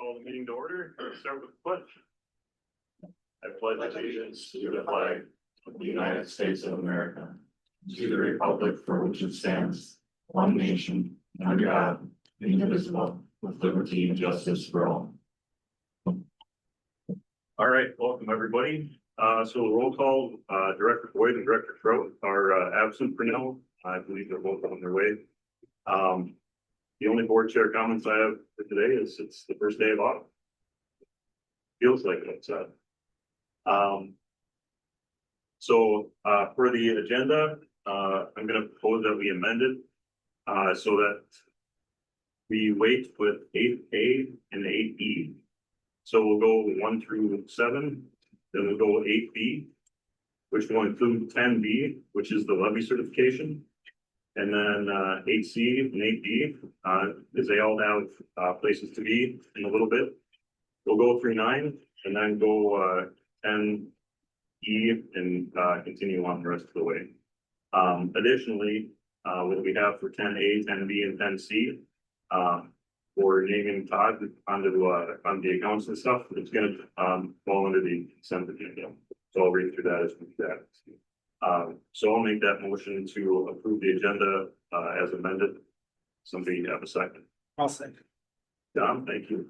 call the meeting to order. Start with the pledge. I pledge allegiance to the flag of the United States of America, to the republic for which it stands, one nation, under God, indivisible, with liberty and justice for all. All right, welcome everybody. So the roll call, Director Boyd and Director Trout are absent for now. I believe they're both on their way. The only board chair comments I have for today is it's the first day of autumn. Feels like it's so for the agenda, I'm going to propose that we amend it so that we wait with 8A and 8E. So we'll go 1 through 7, then we'll go 8B, which will include 10B, which is the levy certification. And then 8C and 8D, as they all have places to be in a little bit. We'll go through 9 and then go 10E and continue on the rest of the way. Additionally, what we have for 10A, 10B, and 10C, for naming Todd on the accounts and stuff, it's going to fall under the consent agenda. So I'll read through that as we do that. So I'll make that motion to approve the agenda as amended. Somebody have a second? I'll second. Don, thank you.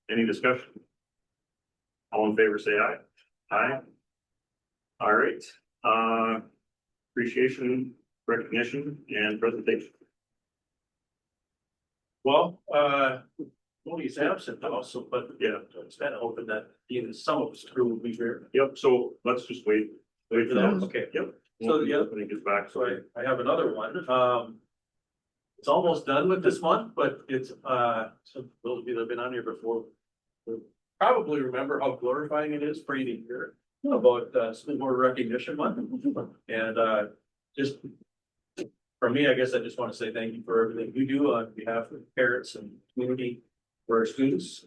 Any discussion? All in favor, say aye. Aye. All right. Appreciation, recognition, and presentation. Well, Tony's absent also, but yeah, it's kind of hoping that either some of us crew will be here. Yep, so let's just wait for that. Okay. Yep. So, yeah. When he gets back, So I have another one. It's almost done with this month, but it's, so those of you that have been on here before will probably remember how glorifying it is for you to hear about, School Board Recognition Month. And, just for me, I guess I just want to say thank you for everything you do on behalf of parents and community for our students.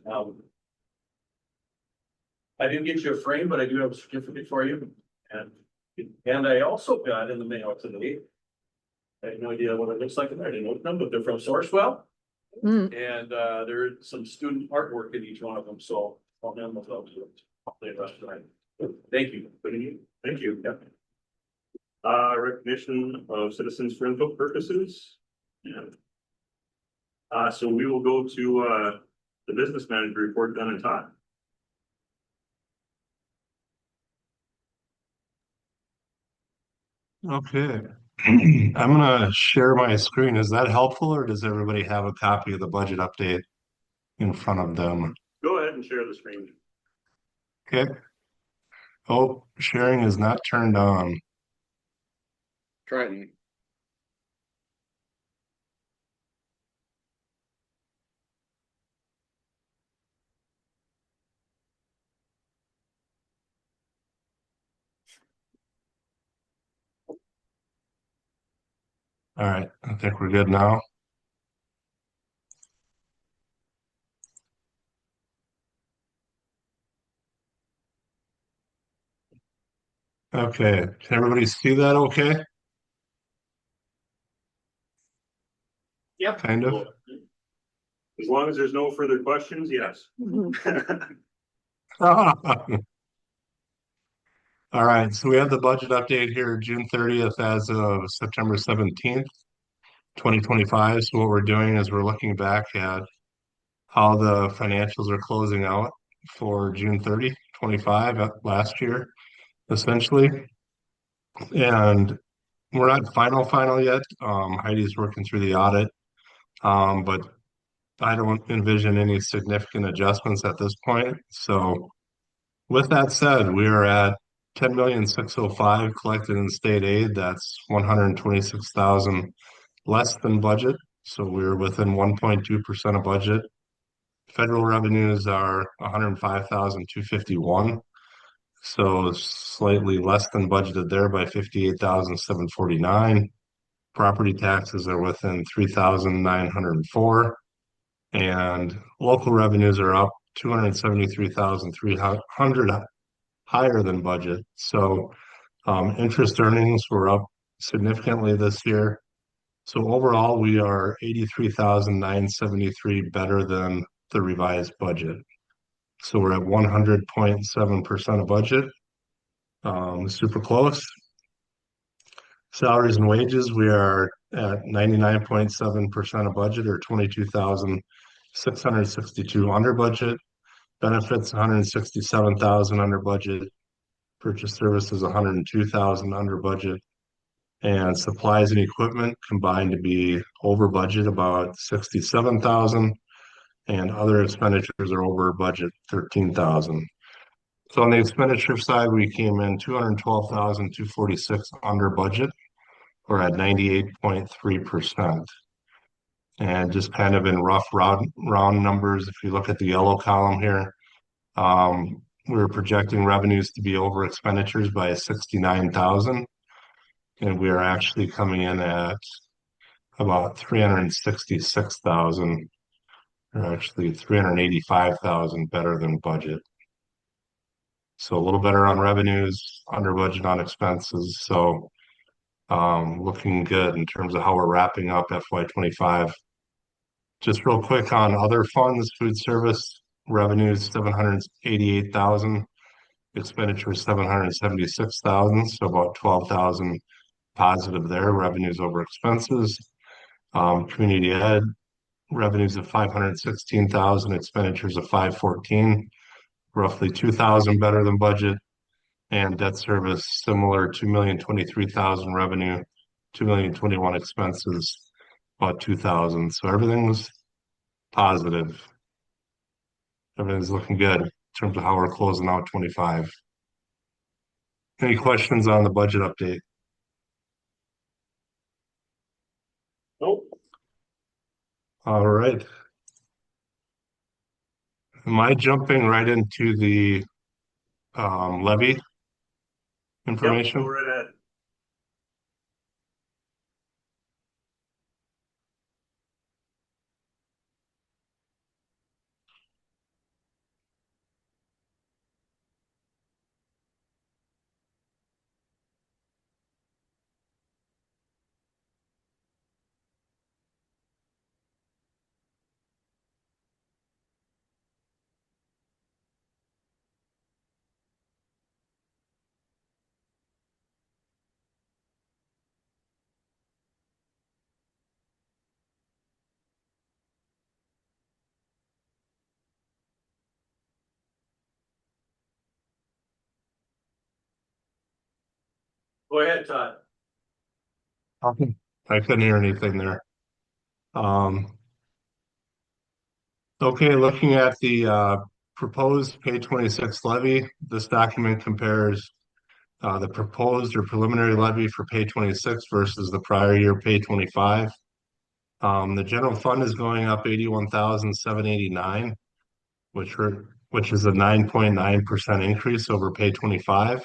I didn't get you a frame, but I do have a certificate for you. And I also got in the mail today. I had no idea what it looks like, and I didn't open them, but they're from Sourcewell. And there's some student artwork in each one of them, so I'll hand them out to the rest of the Thank you. Thank you. Yeah. Recognition of citizens for input purposes. Yeah. So we will go to the business manager report done in time. Okay, I'm gonna share my screen. Is that helpful, or does everybody have a copy of the budget update in front of them? Go ahead and share the screen. Okay. Oh, sharing is not turned on. Trying. All right, I think we're good now. Okay, can everybody see that okay? Yep. Kind of. As long as there's no further questions, yes. All right, so we have the budget update here, June 30th as of September 17th, 2025. So what we're doing is we're looking back at how the financials are closing out for June 30, 25 last year, essentially. And we're not final yet. Heidi's working through the audit, but I don't envision any significant adjustments at this point. So with that said, we are at 10,605,000 collected in state aid. That's 126,000 less than budget. So we're within 1.2% of budget. Federal revenues are 105,251. So slightly less than budgeted there by 58,749. Property taxes are within 3,904. And local revenues are up 273,300 higher than budget. So interest earnings were up significantly this year. So overall, we are 83,973 better than the revised budget. So we're at 100.7% of budget. Super close. Salaries and wages, we are at 99.7% of budget, or 22,662 under budget. Benefits, 167,000 under budget. Purchase services, 102,000 under budget. And supplies and equipment combined to be over budget about 67,000. And other expenditures are over budget 13,000. So on the expenditure side, we came in 212,246 under budget. We're at 98.3%. And just kind of in rough round numbers, if you look at the yellow column here, we're projecting revenues to be over expenditures by 69,000. And we are actually coming in at about 366,000, or actually 385,000 better than budget. So a little better on revenues, under budget on expenses. So looking good in terms of how we're wrapping up FY25. Just real quick on other funds, food service revenues 788,000, expenditures 776,000, so about 12,000 positive there. Revenues over expenses. Community ed revenues of 516,000, expenditures of 514, roughly 2,000 better than budget. And debt service similar, 2,023,000 revenue, 2,021 expenses, about 2,000. So everything's positive. Everything's looking good in terms of how we're closing out 25. Any questions on the budget update? Nope. All right. Am I jumping right into the levy Yep, information? go right ahead. Go ahead, Todd. Okay. I couldn't hear anything there. Um, okay, looking at the proposed pay 26 levy, this document compares the proposed or preliminary levy for pay 26 versus the prior year pay 25. The general fund is going up 81,789, which is a 9.9% increase over pay 25.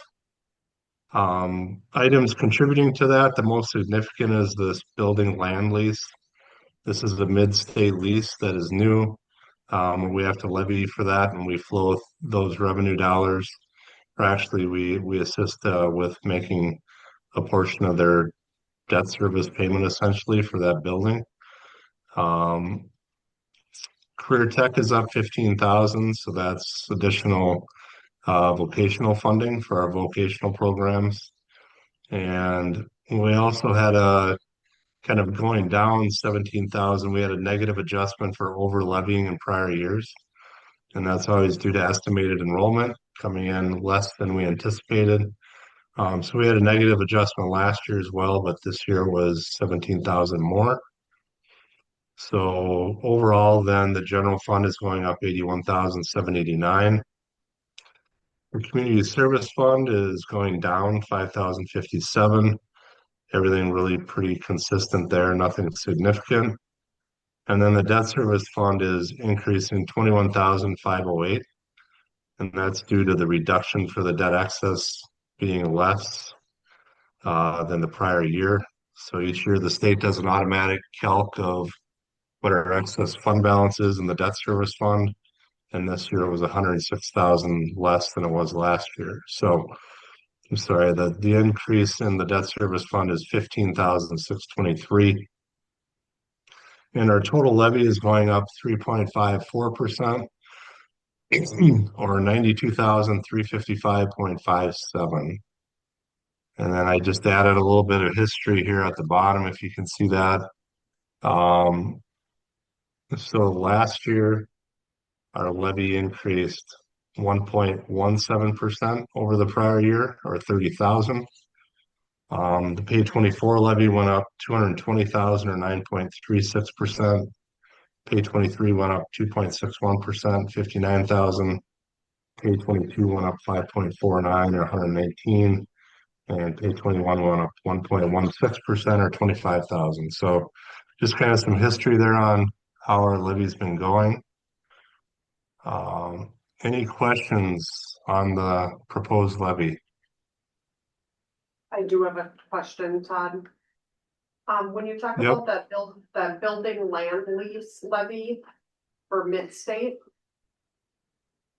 Items contributing to that, the most significant is this building land lease. This is a mid-state lease that is new. We have to levy for that, and we flow those revenue dollars. Or actually, we assist with making a portion of their debt service payment essentially for that building. Career Tech is up 15,000, so that's additional vocational funding for our vocational programs. And we also had a kind of going down 17,000. We had a negative adjustment for over levying in prior years. And that's always due to estimated enrollment coming in less than we anticipated. So we had a negative adjustment last year as well, but this year was 17,000 more. So overall, then the general fund is going up 81,789. The community service fund is going down 5,057. Everything really pretty consistent there, nothing significant. And then the debt service fund is increasing 21,508. And that's due to the reduction for the debt excess being less than the prior year. So each year the state does an automatic calc of what our excess fund balance is in the debt service fund. And this year it was 106,000 less than it was last year. So I'm sorry, the increase in the debt service fund is 15,623. And our total levy is going up 3.54%, or 92,355.57. And then I just added a little bit of history here at the bottom, if you can see that. Um, so last year, our levy increased 1.17% over the prior year, or 30,000. The pay 24 levy went up 220,000, or 9.36%. Pay 23 went up 2.61%, 59,000. Pay 22 went up 5.49, or 118. And pay 21 went up 1.16%, or 25,000. So just kind of some history there on how our levy's been going. Um, any questions on the proposed levy? I do have a question, Todd. When you talk Yep. about that building land lease levy for Mid-State.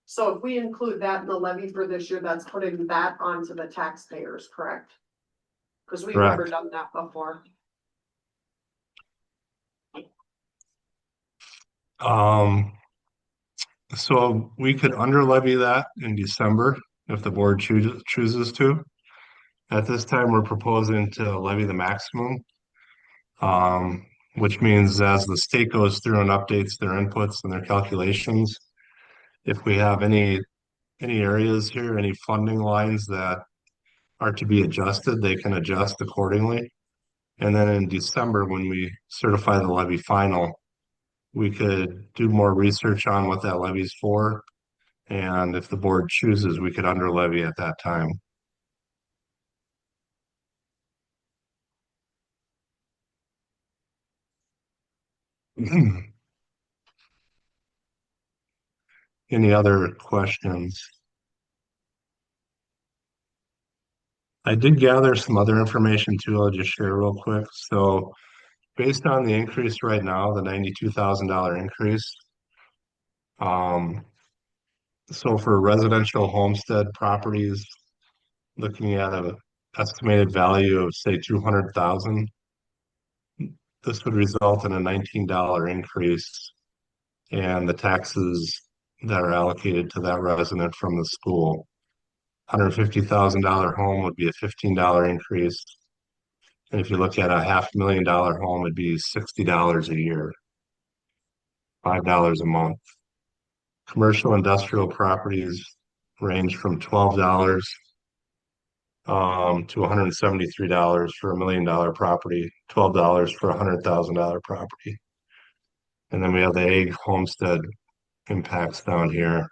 So if we include that in the levy for this year, that's putting that onto the taxpayers, correct? Because we've never Correct. done that before. So we could under levy that in December if the board chooses to. At this time, we're proposing to levy the maximum, which means as the state goes through and updates their inputs and their calculations, if we have any areas here, any funding lines that are to be adjusted, they can adjust accordingly. And then in December, when we certify the levy final, we could do more research on what that levy's for. And if the board chooses, we could under levy at that time. Any other questions? I did gather some other information too. I'll just share real quick. So based on the increase right now, the $92,000 increase, so for residential homestead properties, looking at an estimated value of say 200,000, this would result in a $19 increase and the taxes that are allocated to that resident from the school. $150,000 home would be a $15 increase. And if you look at a $500,000 home, it'd be $60 a year, $5 a month. Commercial industrial properties range from $12 to $173 for $1 million property, $12 for $100,000 property. And then we have the ag homestead impacts down here.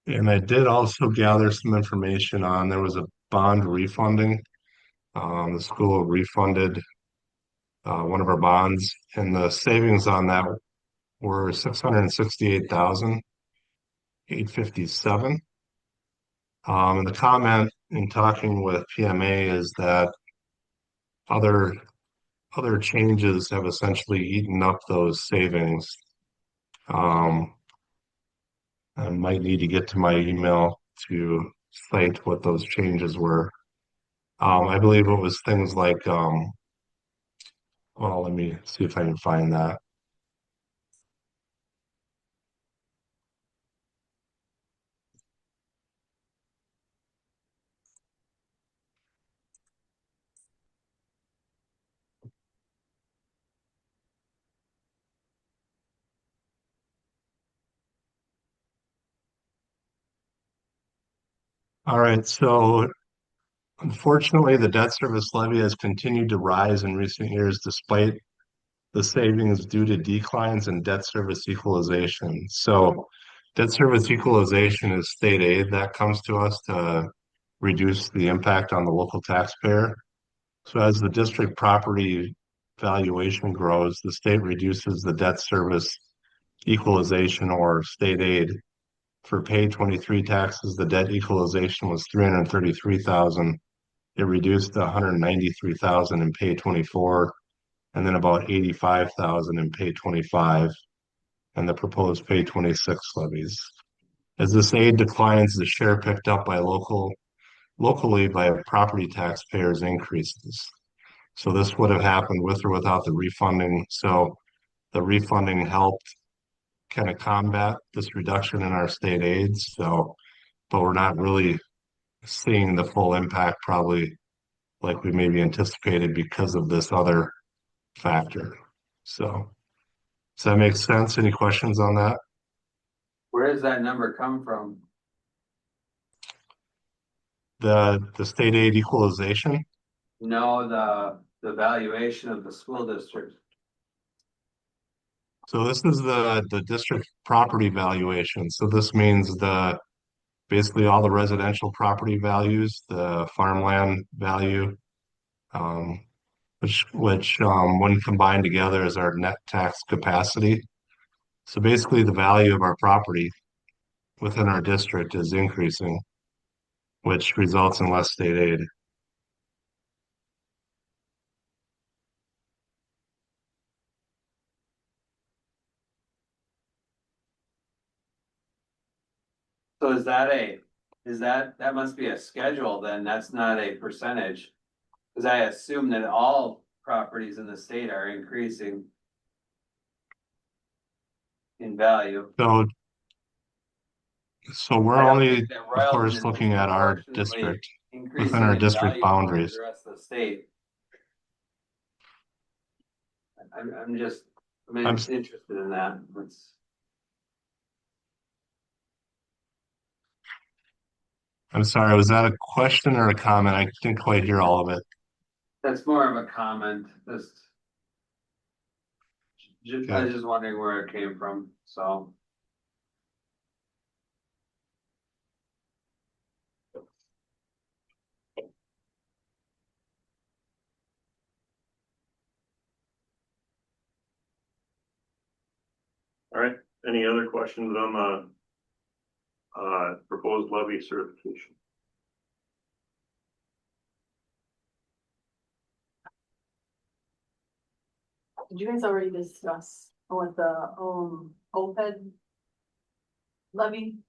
And I did also gather some information on there was a bond refunding. The school refunded one of our bonds, and the savings on that were 668,857. And the comment in talking with PMA is that other changes have essentially eaten up those savings. I might need to get to my email to cite what those changes were. I believe it was things like, well, let me see if I can find that. All right, so unfortunately, the debt service levy has continued to rise in recent years despite the savings due to declines in debt service equalization. So debt service equalization is state aid that comes to us to reduce the impact on the local taxpayer. So as the district property valuation grows, the state reduces the debt service equalization or state aid. For pay 23 taxes, the debt equalization was 333,000. It reduced to 193,000 in pay 24, and then about 85,000 in pay 25, and the proposed pay 26 levies. As this aid declines, the share picked up by local locally by property taxpayers increases. So this would have happened with or without the refunding. So the refunding helped kind of combat this reduction in our state aids. So, but we're not really seeing the full impact probably like we maybe anticipated because of this other factor. So, does that make sense? Any questions on that? Where does that number come from? The state aid equalization. No, the valuation of the school district. So this is the district property valuation. So this means the basically all the residential property values, the farmland value, um, which when combined together is our net tax capacity. So basically the value of our property within our district is increasing, which results in less state aid. So that must be a schedule then, that's not a percentage. Cause I assume that all properties in the state are increasing in value. So we're I don't only, think that of course, Royalton is looking at our disproportionately district, increasing within our in district value compared to boundaries. the rest of the state. I'm just, I mean, I'm interested in that. I'm sorry, was that a question or a comment? I didn't quite hear all of it. That's more of a comment, I was Okay. just wondering where it came from, so. All right, any other questions on the proposed levy certification? Did you guys already discuss what the OPED levy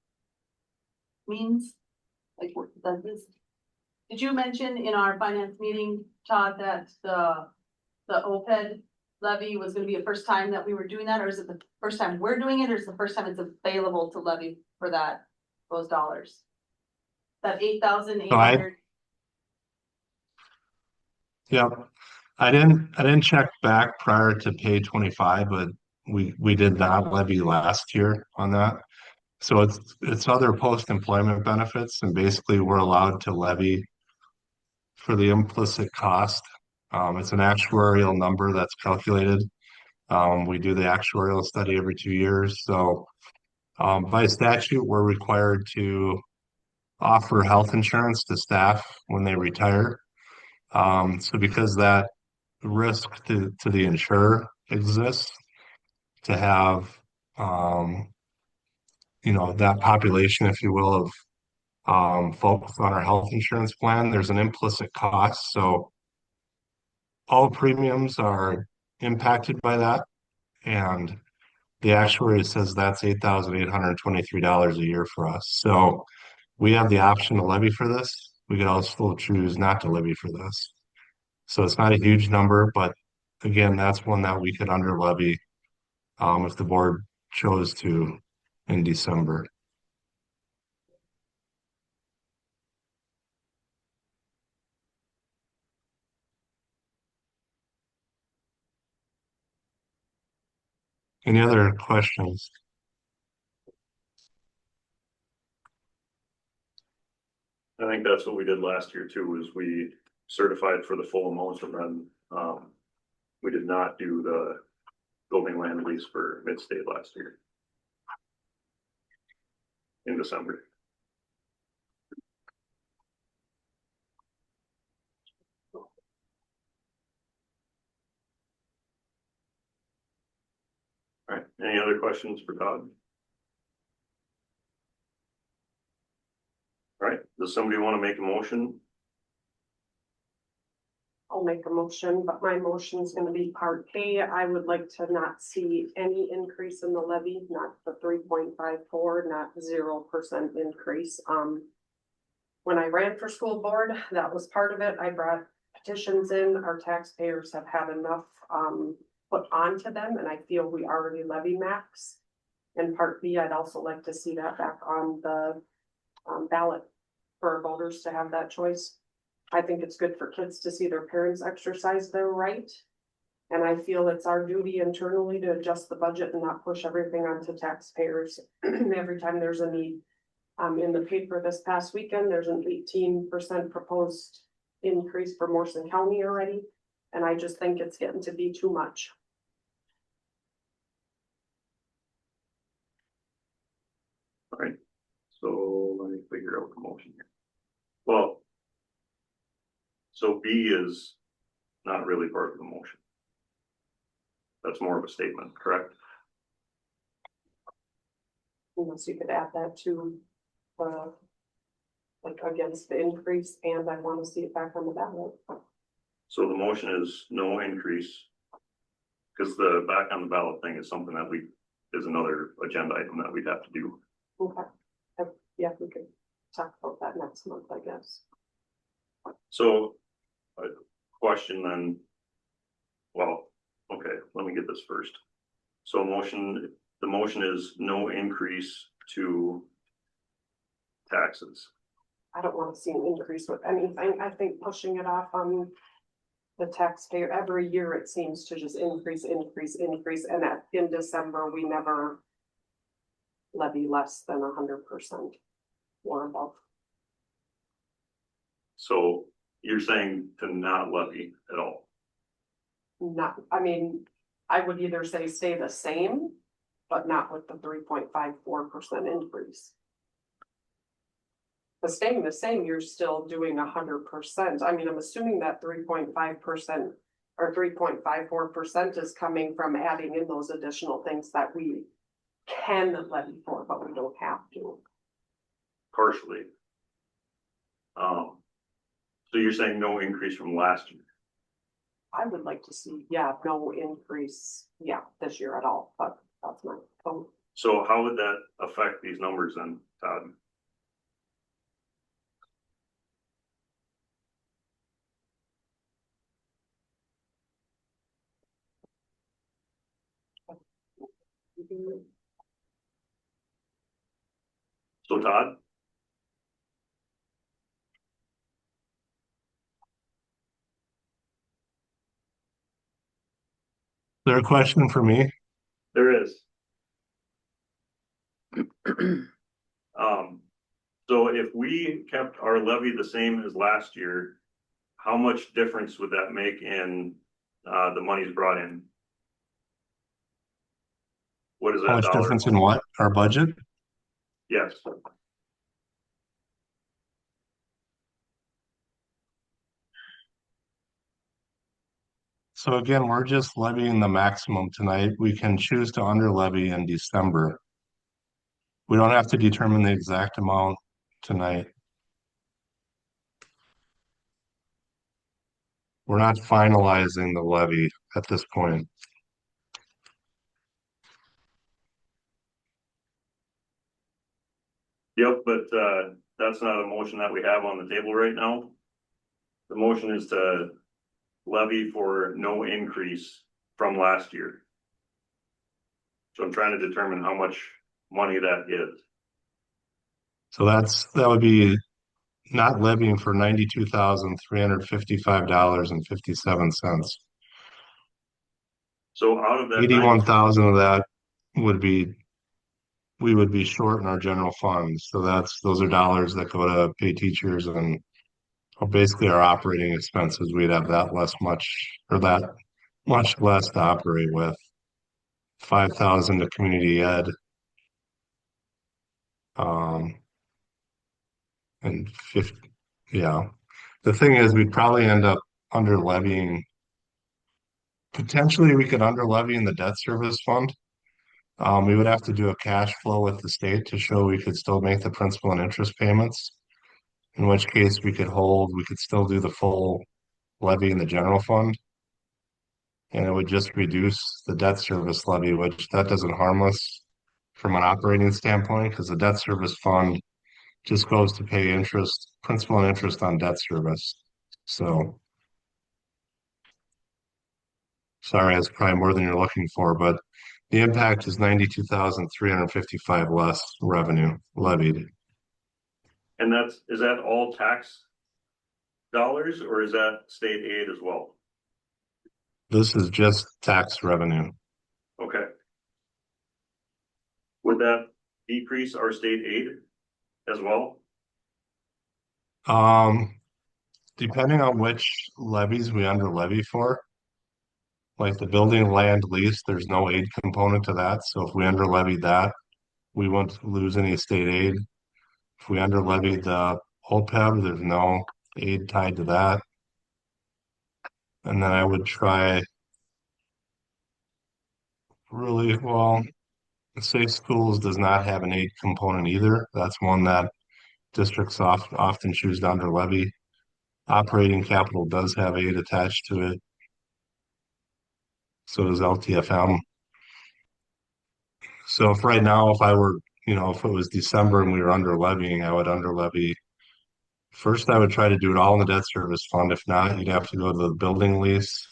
means? Like what does this? Did you mention in our finance meeting, Todd, that the OPED levy was gonna be the first time that we were doing that, or is it the first time we're doing it, or is it the first time it's available to levy for that, those dollars? That 8,800. Yeah, I didn't check back prior to pay 25, but we did not levy last year on that. So it's other post-employment benefits, and basically we're allowed to levy for the implicit cost. It's an actuarial number that's calculated. We do the actuarial study every 2 years. So by statute, we're required to offer health insurance to staff when they retire. So because that risk to the insurer exists, to have that population, if you will, of folks on our health insurance plan, there's an implicit cost. So all premiums are impacted by that. And the actuary says that's $8,823 a year for us. So we have the option to levy for this. We could also choose not to levy for this. So it's not a huge number, but again, that's one that we could under levy if the board chose to in December. Any other questions? I think that's what we did last year too, was we certified for the full amount and then, we did not do the building land lease for mid-state last year. In December. All right, any other questions for Todd? All right, does somebody want to make a motion? I'll make a motion, but my motion is gonna be part A. I would like to not see any increase in the levy, not the 3.54, not 0% increase. when I ran for school board, that was part of it. I brought petitions in. Our taxpayers have had enough, put onto them, and I feel we already levy max. And part B, I'd also like to see that back on the, ballot for voters to have that choice. I think it's good for kids to see their parents exercise their right. And I feel it's our duty internally to adjust the budget and not push everything onto taxpayers every time there's a need. In the paper this past weekend, there's an 18% proposed increase for Morrison County already. And I just think it's getting to be too much. Alright, so let me figure out the motion here. Well. So B is not really part of the motion. That's more of a statement, correct? Unless you could add that to, like against the increase, and I want to see it back on the ballot. So the motion is no increase. Cause the back on the ballot thing is something that is another agenda item that we'd have to do. Okay, yeah, we could talk about that next month, I guess. So, a question then. Well, okay, let me get this first. So the motion is no increase to taxes. I don't want to see an increase with anything. I think pushing it off on the taxpayer every year, it seems to just increase, and in December, we never levy less than 100% or above. So you're saying to not levy at all? Not, I mean, I would either say stay the same, but not with the 3.54% increase. But staying the same, you're still doing 100%. I mean, I'm assuming that 3.5% or 3.54% is coming from adding in those additional things that we can levy for, but we don't have to. Partially. So you're saying no increase from last year? I would like to see, yeah, no increase, yeah, this year at all, but that's my vote. So how would that affect these numbers then, Todd? So Todd? Is there a question for me? There is. So if we kept our levy the same as last year, how much difference would that make in the monies brought in? What is that How much dollar difference in amount? what? Our budget? Yes, So again, we're just levying the maximum tonight. We can choose to under levy in December. We don't have to determine the exact amount tonight. We're not finalizing the levy at this point. yep, but that's not a motion that we have on the table right now. The motion is to levy for no increase from last year. So I'm trying to determine how much money that is. So that would be not levying for $92,355.57. So out of that 81,000 of that would be, we would be short in our general fund. So those are dollars that go to pay teachers and basically our operating expenses. We'd have that much less to operate with. 5,000 to community ed. And 50, yeah. The thing is, we'd probably end up under levying. Potentially, we could under levy in the debt service fund. We would have to do a cash flow with the state to show we could still make the principal and interest payments. In which case we could still do the full levy in the general fund. And it would just reduce the debt service levy, which that doesn't harm us from an operating standpoint, because the debt service fund just goes to pay interest, principal and interest on debt service. So sorry, that's probably more than you're looking for, but the impact is 92,355 less revenue levied. And is that all tax dollars or is that state aid as well? This is just tax revenue. Okay. Would that decrease our state aid as well? Depending on which levies we under levy for, like the building land lease, there's no aid component to that. So if we under levy that, we won't lose any state aid. If we under levy the OPEB, there's no aid tied to that. And then I would try really well. Safe Schools does not have an aid component either. That's one that districts often choose to under levy. Operating capital does have aid attached to it. So does LTFM. So if right now, if I were, if it was December and we were under levying, I would under levy. First, I would try to do it all in the debt service fund. If not, you'd have to go to the building lease,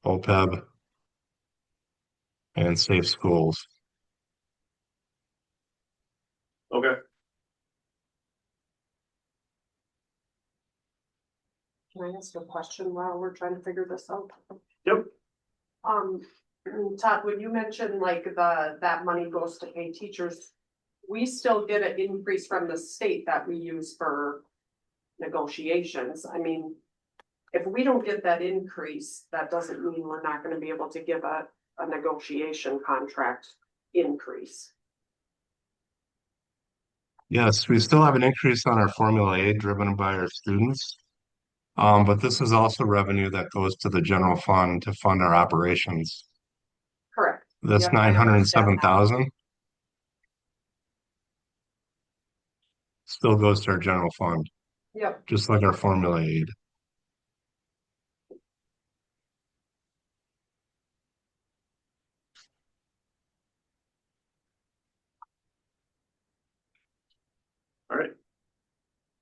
OPEB, and Safe Schools. Okay. Can I ask a question while we're trying to figure this out? Yep. Todd, when you mentioned like that money goes to pay teachers, we still get an increase from the state that we use for negotiations. I mean, if we don't get that increase, that doesn't mean we're not gonna be able to give a negotiation contract increase. Yes, we still have an increase on our Formula A driven by our students. But this is also revenue that goes to the general fund to fund our operations. Correct. This Yep, I understand that. 907,000 still goes to our general fund, Yep, just like our formula aid. All right.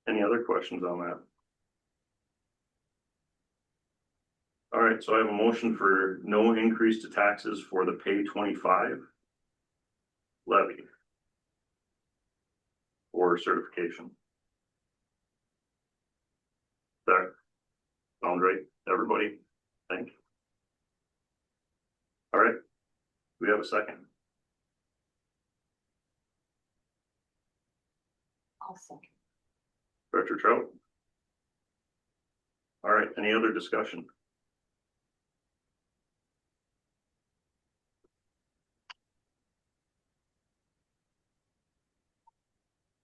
Any other questions on that? All right, so I have a motion for no increase to taxes for the pay 25 levy or certification. That sound right, everybody? Thank you. All right, we have a second. I'll second. Director Trout? All right, any other discussion?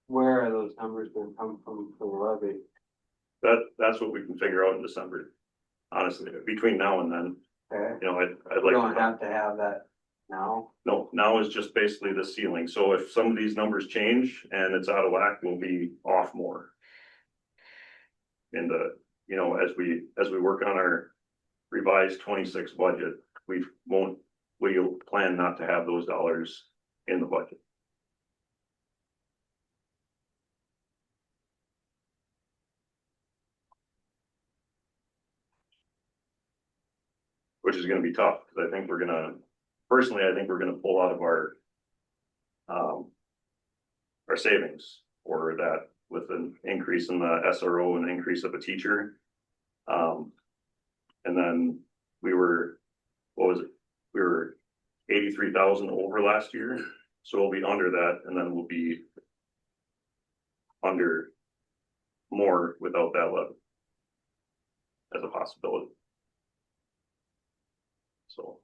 Where are those numbers gonna come from for the levy? That's what we can figure out in December. Honestly, between now and then, Okay, I'd we like don't to, have to have that now. no, now is just basically the ceiling. So if some of these numbers change and it's out of whack, we'll be off more. In the, as we work on our revised 26 budget, we'll plan not to have those dollars in the budget. Which is gonna be tough, because I think we're gonna pull out of our savings for that with an increase in the SRO and an increase of a teacher. And then we were 83,000 over last year, so we'll be under that, and then we'll be under more without that levy as a possibility. So.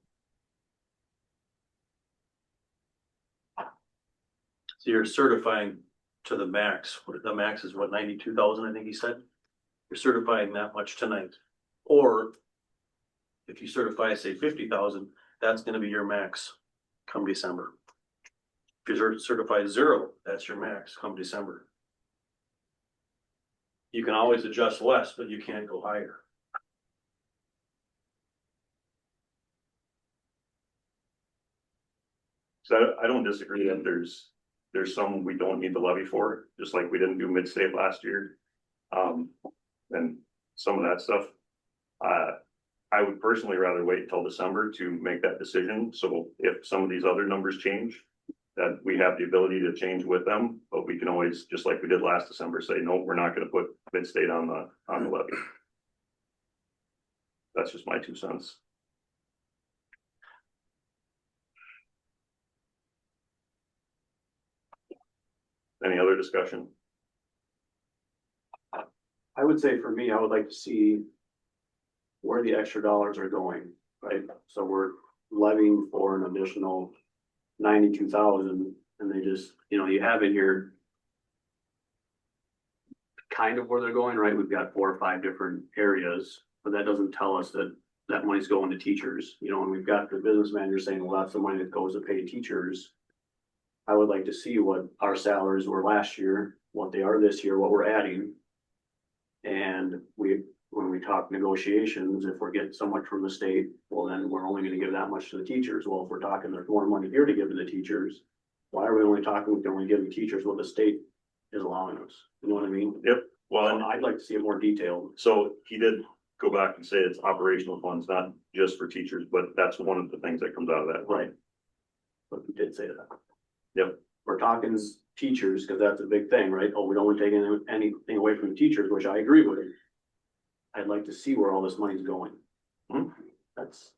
So you're certifying to the max, the max is what, 92,000, I think he said? You're certifying that much tonight, or if you certify, say 50,000, that's gonna be your max come December. If you certify 0, that's your max come December. You can always adjust less, but you can't go higher. So I don't disagree that there's some we don't need to levy for, just like we didn't do mid-state last year. And some of that stuff. I would personally rather wait until December to make that decision, so if some of these other numbers change, that we have the ability to change with them, but we can always, just like we did last December, say, no, we're not gonna put mid-state on the levy. That's just my 2 cents. Any other discussion? I would say for me, I would like to see where the extra dollars are going, right? So we're levying for an additional 92,000 and they just, you have in here kind of where they're going, right? We've got 4 or 5 different areas, but that doesn't tell us that that money's going to teachers, and we've got the business manager saying, well, that's the money that goes to pay teachers. I would like to see what our salaries were last year, what they are this year, what we're adding. And when we talk negotiations, if we're getting so much from the state, well, then we're only gonna give that much to the teachers. Well, if we're talking there's more money here to give to the teachers, why are we only talking, we can only give the teachers what the state is allowing us? You know what I mean? Yep, well, So and I'd like to see it more detailed. so he did go back and say it's operational funds, not just for teachers, but that's one of the things that comes out of that. Right. But we did say that. Yep. We're talking teachers, because that's a big thing, right? Oh, we don't want to take anything away from the teachers, which I agree with. I'd like to see where all this money's going. Hmm. That's,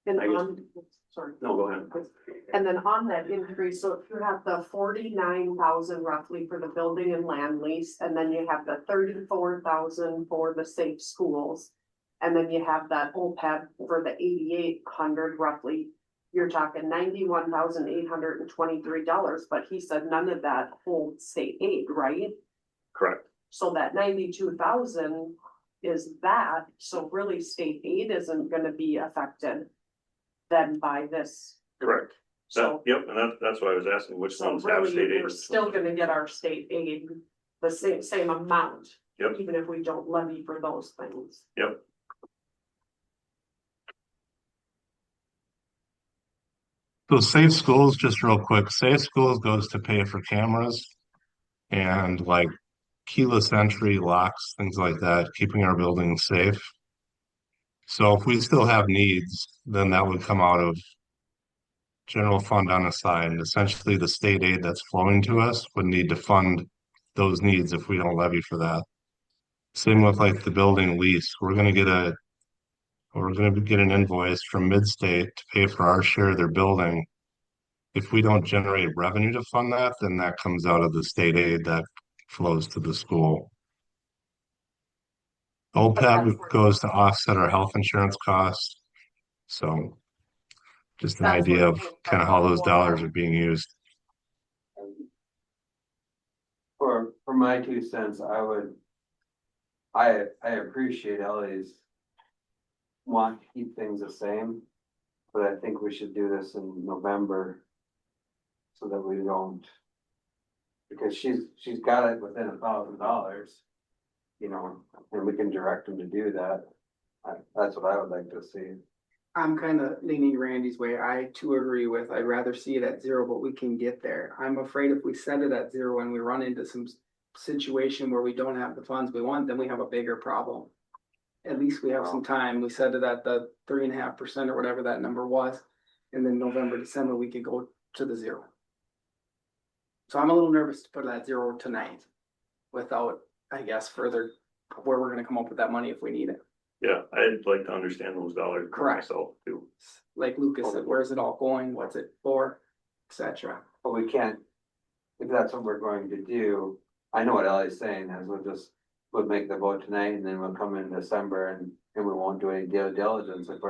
And I guess- on, sorry. no, go ahead. And then on that increase, so if you have the 49,000 roughly for the building and land lease, and then you have the 34,000 for the safe schools. And then you have that OPEB for the 8,800 roughly, you're talking $91,823, but he said none of that holds state aid, right? Correct. So that 92,000 is that, so really state aid isn't gonna be affected then by this. Correct. So, Yep, and that's why I was asking which so ones have really, state aid. we're still gonna get our state aid, the same amount. Yep. Even if we don't levy for those things. Yep. So Safe Schools, just real quick, Safe Schools goes to pay for cameras and like keyless entry locks, things like that, keeping our buildings safe. So if we still have needs, then that would come out of general fund unassigned. Essentially, the state aid that's flowing to us would need to fund those needs if we don't levy for that. Same with like the building lease. We're gonna get an invoice from Midstate to pay for our share of their building. If we don't generate revenue to fund that, then that comes out of the state aid that flows to the school. OPEB goes to offset our health insurance costs. So just an That's idea where of kind of how those dollars are being used. For my 2 cents, I appreciate Ellie's want to keep things the same, but I think we should do this in November. So that we don't, because she's got it within $1,000, and we can direct them to do that. That's what I would like to see. I'm kind of leaning Randy's way. I too agree with, I'd rather see it at 0, but we can get there. I'm afraid if we set it at 0 and we run into some situation where we don't have the funds we want, then we have a bigger problem. At least we have some time. We set it at the 3.5% or whatever that number was. And then November, December, we could go to the 0. So I'm a little nervous to put it at 0 tonight without, I guess, further where we're gonna come up with that money if we need it. Yeah, I'd like to understand those dollars Correct. myself too. Like Lucas said, where's it all going? What's it for? Etc. But we can't, if that's what we're going to do, I know what Ellie's saying is we'll make the vote tonight and then we'll come in December and we won't do any due diligence. If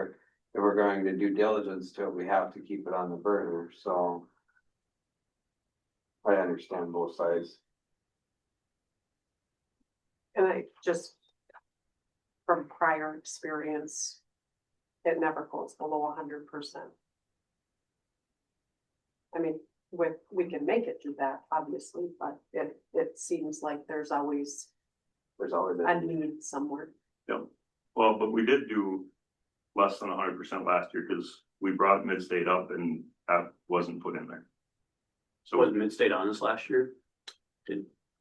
we're going to do diligence to it, we have to keep it on the burner, so. I understand both sides. And I just, from prior experience, it never goes below 100%. I mean, we can make it do that, obviously, but it seems like there's always a need somewhere. Yep. Well, but we did do less than 100% last year because we brought Midstate up and that wasn't put in there. So was Mid-State on this last year?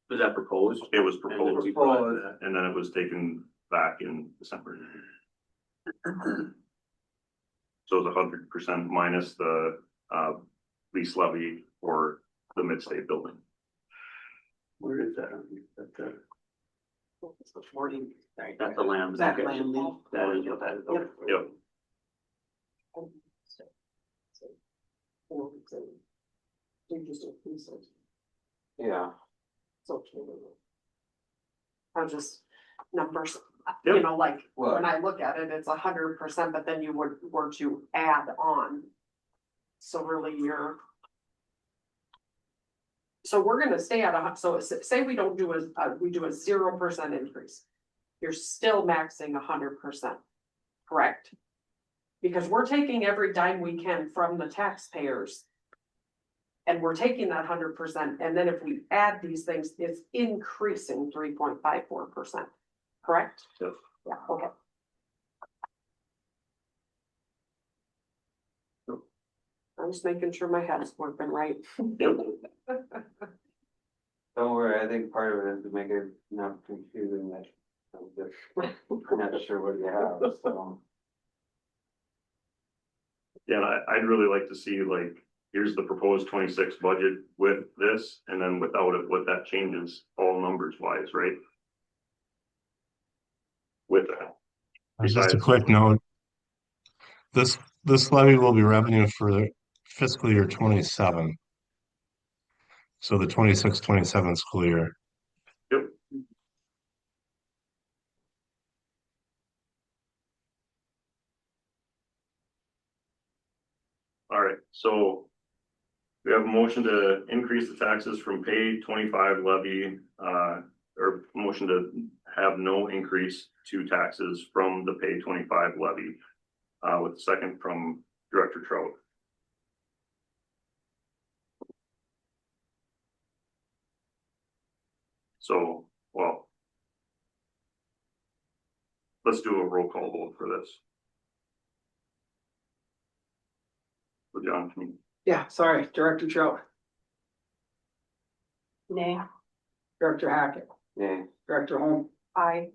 Was that proposed? it was And then proposed, we brought Proposed. that. and then it was taken back in December. So it's 100% minus the, lease levy for the Mid-State building. Where is that? That's the, It's the 40, right, that's the land. that Okay. land lease. That is what that is. Okay. Yep. Yeah, I'm just numbers, Yep. you know, like, Well- when I look at it, it's 100%, but then you were to add on. So really so we're gonna stay at so say we don't do we do a 0% increase. You're still maxing 100%, correct? Because we're taking every dime we can from the taxpayers. And we're taking that 100%, and then if we add these things, it's increasing 3.54%, correct? Yes. Yeah, okay. I'm just making sure my head's working right. don't worry, I think part of it is to make it not confusing that. I'm not sure what you have, so. Yeah, and I'd really like to see like, here's the proposed 26 budget with this, and then without it, what that changes, all numbers wise, right? With that. Just a Besides- quick note. This levy will be revenue for the fiscal year 27. So the 26-27 school year. Yep. All right, so we have a motion to increase the taxes from pay 25 levy, or motion to have no increase to taxes from the pay 25 levy. With the second from Director Trout. So, well, let's do a roll call vote for this. So John, can you? Yeah, sorry, Director Trout, Nay. Director Hackett, Yeah, Director Holm, I,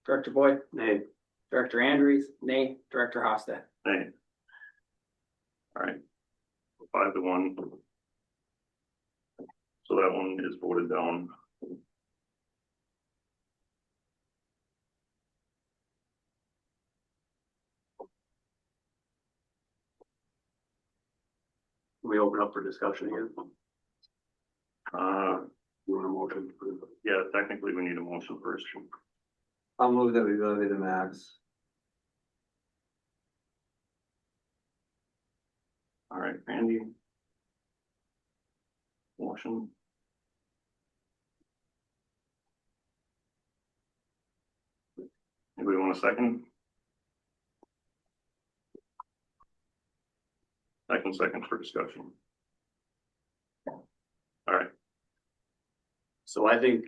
Director Boyd, Hey, Director Andrews, nay, Director Hosta. Nay. All right. 5-1. So that one is voted down. we open up for discussion here. You want a motion? Yeah, technically we need a motion first. I'll move that we levy the max. All right, Randy. Motion. Anybody want a second? Second for discussion. All right, So I think.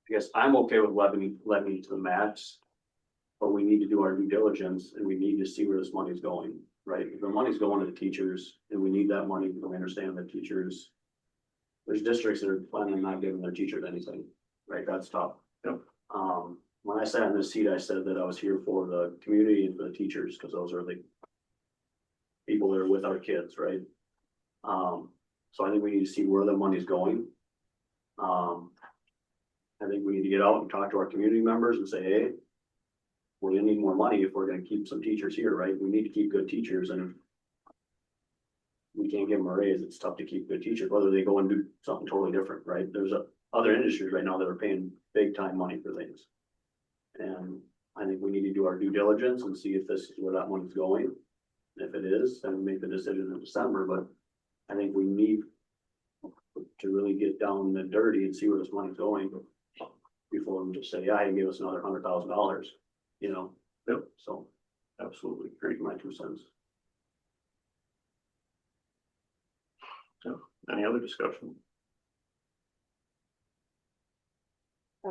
I guess I'm okay with levy to the max. But we need to do our due diligence and we need to see where this money's going, right? If the money's going to the teachers and we need that money, we understand that teachers. There's districts that are planning on not giving their teachers anything, right? That's tough. Yep. When I sat in this seat, I said that I was here for the community and for the teachers, because those are the. People that are with our kids, right? So I think we need to see where the money's going. I think we need to get out and talk to our community members and say, hey. We're gonna need more money if we're gonna keep some teachers here, right? We need to keep good teachers, and if. We can't give them a raise, it's tough to keep good teachers, whether they go and do something totally different, right? There's other industries right now that are paying big time money for things. And I think we need to do our due diligence and see if this is where that money's going. If it is, then make the decision in December, but I think we need to really get down the dirty and see where this money's going before we just say, yeah, you give us another $100,000, you know? Yep. So absolutely. great, my 2 cents. Any other discussion?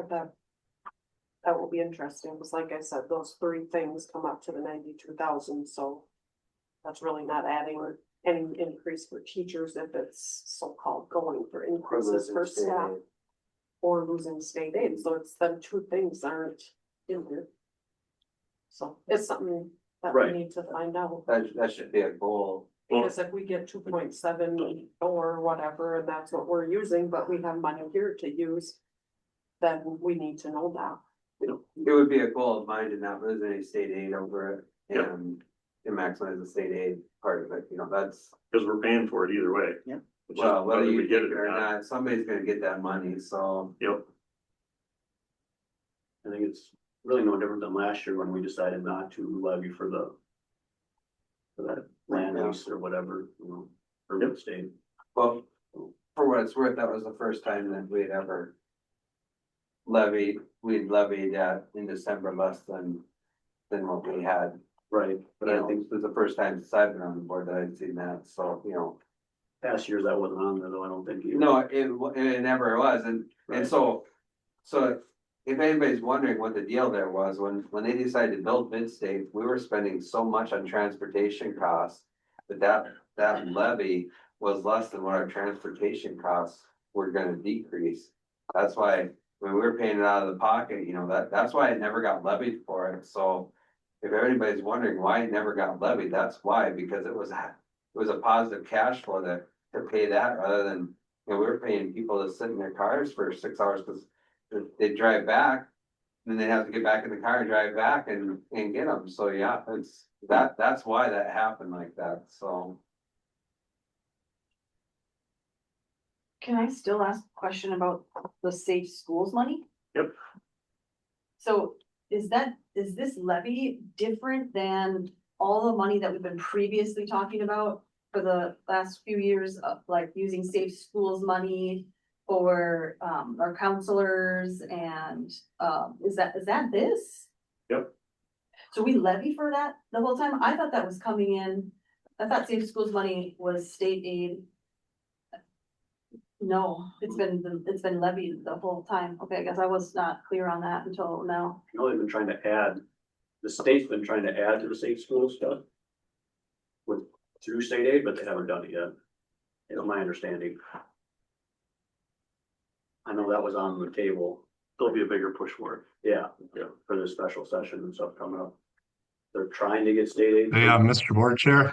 that will be interesting, because like I said, those three things come up to the 92,000, so. That's really not adding any increase for teachers if it's so-called going for increases for staff or losing state aid. So it's them two things aren't in there. So it's something that we Right. need to find out. That should be a goal. Because if we get 2.7 or whatever, and that's what we're using, but we have money here to use, then we need to know that. It would be a goal of mine to not lose any state aid over it Yep. and to maximize the state aid part of it, that's, Cause we're paying for it either way. Yeah. It's just well, whether you we get it or not, somebody's gonna get that money, so. Yep, I think it's really no different than last year when we decided not to levy for that land Yeah. lease or whatever, for the state. Well, for what it's worth, that was the first time that we'd ever we'd levied in December less than what we had. Right, but I think It was the first time since I've been on the board that I'd seen that, so, past years that wasn't on there though, I don't think. either. no, it never was, and Right. so if anybody's wondering what the deal there was, when they decided to build Midstate, we were spending so much on transportation costs. But that levy was less than what our transportation costs were gonna decrease. That's why, when we were paying it out of the pocket, that's why it never got levied for it, so. If anybody's wondering why it never got levied, that's why, because it was a positive cash flow to pay that rather than, we were paying people to sit in their cars for 6 hours, cause they drive back. Then they have to get back in the car and drive back and get them, so yeah, that's why that happened like that, so. Can I still ask a question about the safe schools money? Yep. So is this levy different than all the money that we've been previously talking about for the last few years of like using safe schools money for our counselors and is that this? Yep. So we levy for that the whole time? I thought that was coming in, I thought safe schools money was state aid. No, it's been levied the whole time. Okay, I guess I was not clear on that until now. They've been trying to add, the state's been trying to add to the safe school stuff. Through state aid, but they haven't done it yet. It's my understanding. I know that was on the table. there'll be a bigger push for it. Yeah, for the special session and stuff coming up. They're trying to get state aid. Hey, Mr. Board Chair,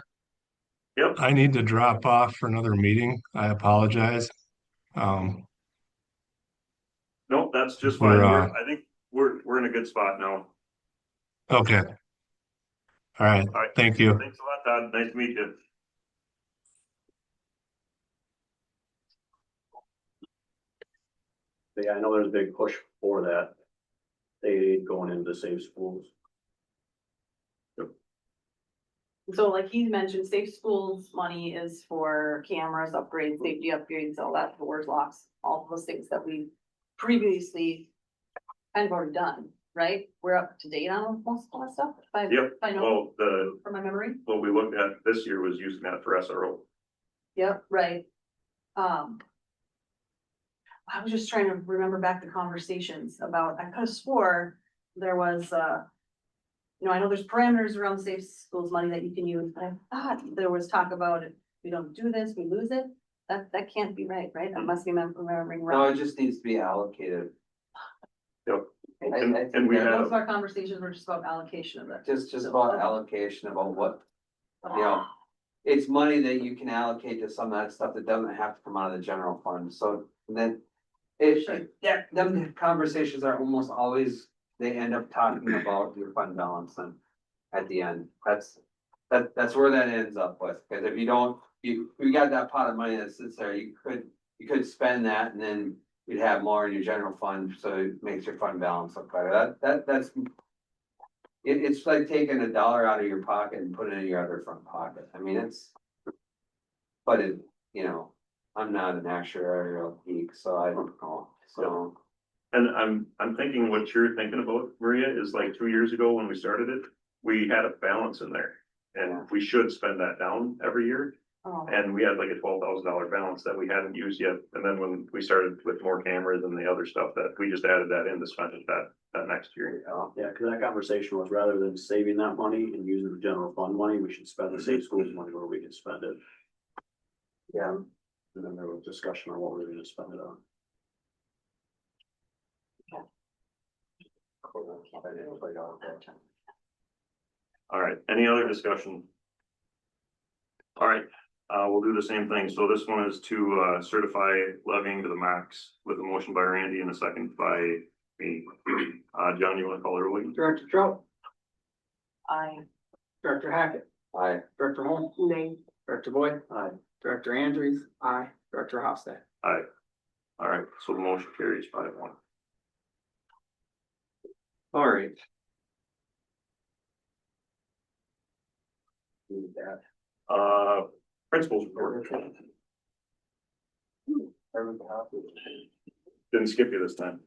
Yep, I need to drop off for another meeting. I apologize. no, that's just We're, fine. I think we're in a good spot now. Okay. All right, All right. thank you. Thanks a lot, Todd. Nice to meet you. Yeah, I know there's a big push for that. State aid going into safe schools. So like he mentioned, safe schools money is for cameras, upgrades, safety upgrades, all that, doors, locks, all those things that we previously kind of already done, right? We're up to date on most of that stuff, Yep. if I know Well, from my memory. what we looked at this year was using that for SRO. Yep, right. I was just trying to remember back the conversations about, I could have swore there was, I know there's parameters around safe schools money that you can use, but I thought there was talk about if we don't do this, we lose it. That can't be right? I must be remembering No, wrong. it just needs to be allocated. Yep. I And think we that- had- Most of our conversations were just about allocation of that. Just about allocation about what, it's money that you can allocate to some of that stuff that doesn't have to come out of the general fund, so then. Them conversations are almost always, they end up talking about your fund balance then. At the end, that's where that ends up with, cause if you don't, you got that pot of money that sits there, you could spend that and then. You'd have more in your general fund, so it makes your fund balance look better, that's. It's like taking $1 out of your pocket and putting it in your other front pocket, I mean, but I'm not an actuarial geek, so I don't know, so. And I'm thinking what you're thinking about, Maria, is like 2 years ago when we started it, we had a balance in there. And we should spend that down every year. Oh, And we had like a $12,000 balance that we hadn't used yet. And then when we started with more cameras and the other stuff that we just added that in to spend it that next year. Yeah, cause that conversation was rather than saving that money and using the general fund money, we should spend the safe schools money where we can spend it. Yeah. And then there was discussion on what we were gonna spend it on. All right, any other discussion? All right, we'll do the same thing. So this one is to certify levying to the max with a motion by Randy and a second by me. John, you wanna call the roll? Director Trout, I, Director Hackett, Aye. Director Holmes, Nay. Director Boyd, Aye. Director Andrews, aye, Director Hofstad. Aye. All right, so the motion carries 5-1. All right. Principals report. Didn't skip you this time.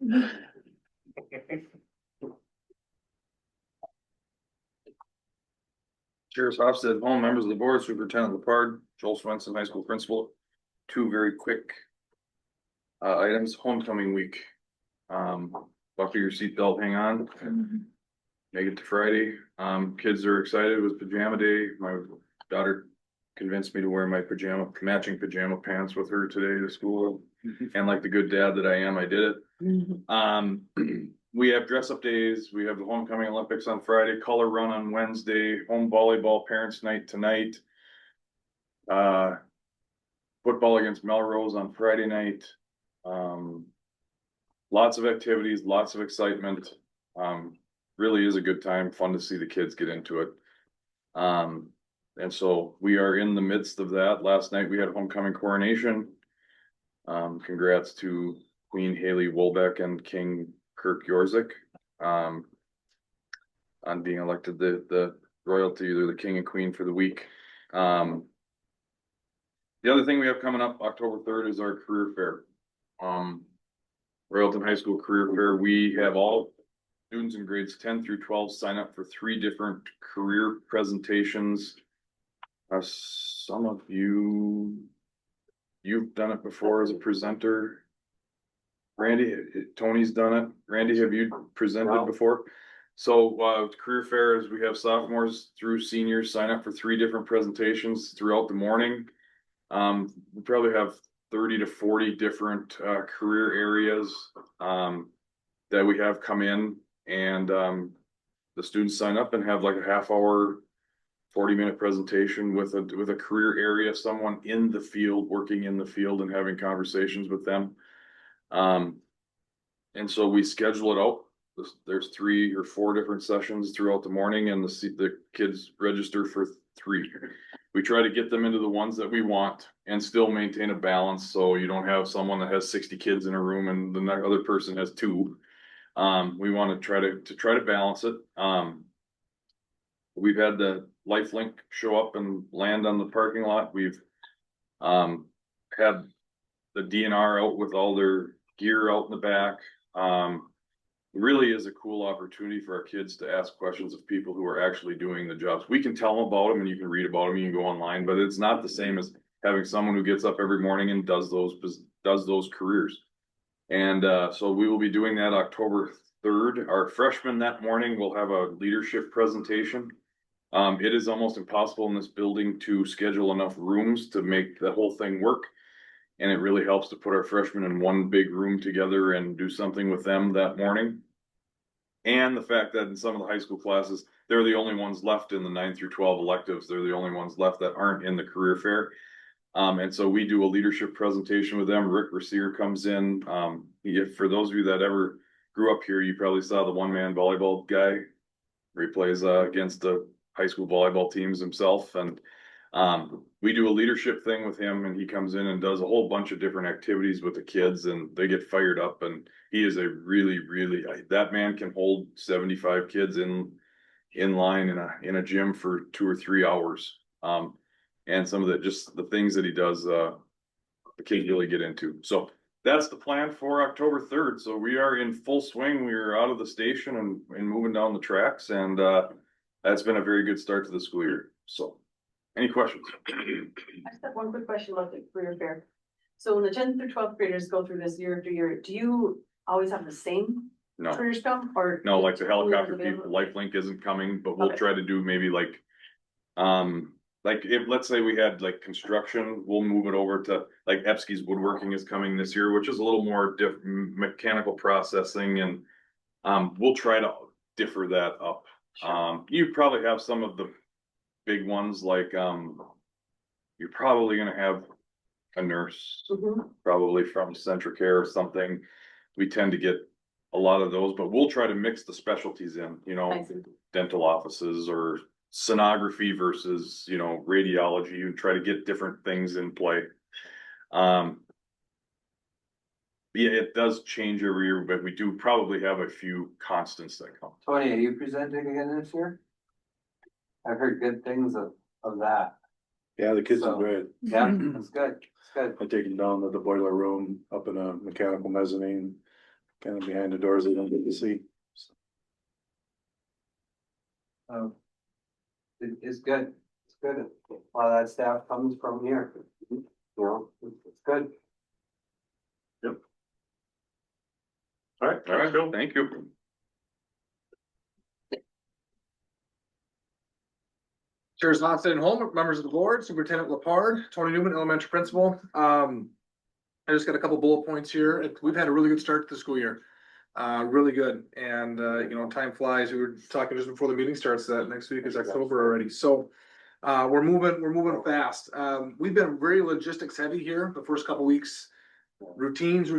Sheriff Hofstad, home members of the board, Superintendent Lepard, Joel Swenson, high school principal. Two very quick items, homecoming week. Buckle your seatbelt, hang on. Make it to Friday. Kids are excited. It was pajama day. My daughter convinced me to wear my matching pajama pants with her today to school. And like the good dad that I am, I did it. We have dress up days. We have the homecoming Olympics on Friday, color run on Wednesday, home volleyball parents night tonight. Football against Melrose on Friday night. Lots of activities, lots of excitement. Really is a good time, fun to see the kids get into it. And so we are in the midst of that. Last night we had a homecoming coronation. Congrats to Queen Haley Wolbeck and King Kirk Yorzik on being elected the royalty, either the king and queen for the week. The other thing we have coming up October 3rd is our career fair. Royalton High School Career Fair. We have all students in grades 10 through 12 sign up for 3 different career presentations. Some of you've done it before as a presenter. Randy, Tony's done it. Randy, have you presented before? So career fair is we have sophomores through seniors sign up for 3 different presentations throughout the morning. We probably have 30 to 40 different career areas that we have come in, and the students sign up and have like a half-hour, 40-minute presentation with a career area, someone in the field, working in the field and having conversations with them. And so we schedule it out. There's 3 or 4 different sessions throughout the morning, and the kids register for 3. We try to get them into the ones that we want and still maintain a balance, so you don't have someone that has 60 kids in a room and the other person has 2. We want to try to balance it. We've had the LifeLink show up and land on the parking lot. We've had the DNR out with all their gear out in the back. Really is a cool opportunity for our kids to ask questions of people who are actually doing the jobs. We can tell them about them and you can read about them, you can go online, but it's not the same as having someone who gets up every morning and does those careers. And so we will be doing that October 3rd. Our freshmen that morning will have a leadership presentation. It is almost impossible in this building to schedule enough rooms to make the whole thing work. And it really helps to put our freshmen in one big room together and do something with them that morning. And the fact that in some of the high school classes, they're the only ones left in the 9 through 12 electives. They're the only ones left that aren't in the career fair. And so we do a leadership presentation with them. Rick Rasier comes in. For those of you that ever grew up here, you probably saw the one-man volleyball guy where he plays against the high school volleyball teams himself. And we do a leadership thing with him, and he comes in and does a whole bunch of different activities with the kids, and they get fired up. And he is a really, that man can hold 75 kids in line in a gym for 2 or 3 hours. And some of the things that he does, the kids really get into. So that's the plan for October 3rd. So we are in full swing. We are out of the station and moving down the tracks, and that's been a very good start to the school year. So. Any questions? I just have one quick question about the career fair. So when the 10th through 12th graders go through this year after year, do you always have the same No, career stuff or? no, like the helicopter people, LifeLink isn't coming, but we'll Okay. try to do maybe like, like, if, let's say we had like construction, we'll move it over to, like, Epsky's Woodworking is coming this year, which is a little more mechanical processing and. We'll try to differ that up. You probably have some of the big ones like, you're probably gonna have a nurse, Mhm. probably from Centricare or something. We tend to get a lot of those, but we'll try to mix the specialties in, you know, I see. dental offices or sonography versus, you know, radiology, and try to get different things in play. Yeah, it does change every year, but we do probably have a few constants that come. Tony, are you presenting again this year? I've heard good things of that. Yeah, the kids So- are great. Yeah, that's good, it's good. I take them down to the boiler room, up in a mechanical mezzanine, kind of behind the doors they don't get to see. It's good, it's good. A lot of that staff comes from here, you know, it's good. All right, All right, thank you. Chairs Hoffman and Holm, members of the board, Superintendent Lepard, Tony Newman, elementary principal. I just got a couple bullet points here. We've had a really good start to the school year. Really good. And, you know, time flies. We were talking just before the meeting starts that next week is October already. So, we're moving fast. We've been very logistics heavy here the first couple weeks. Routines,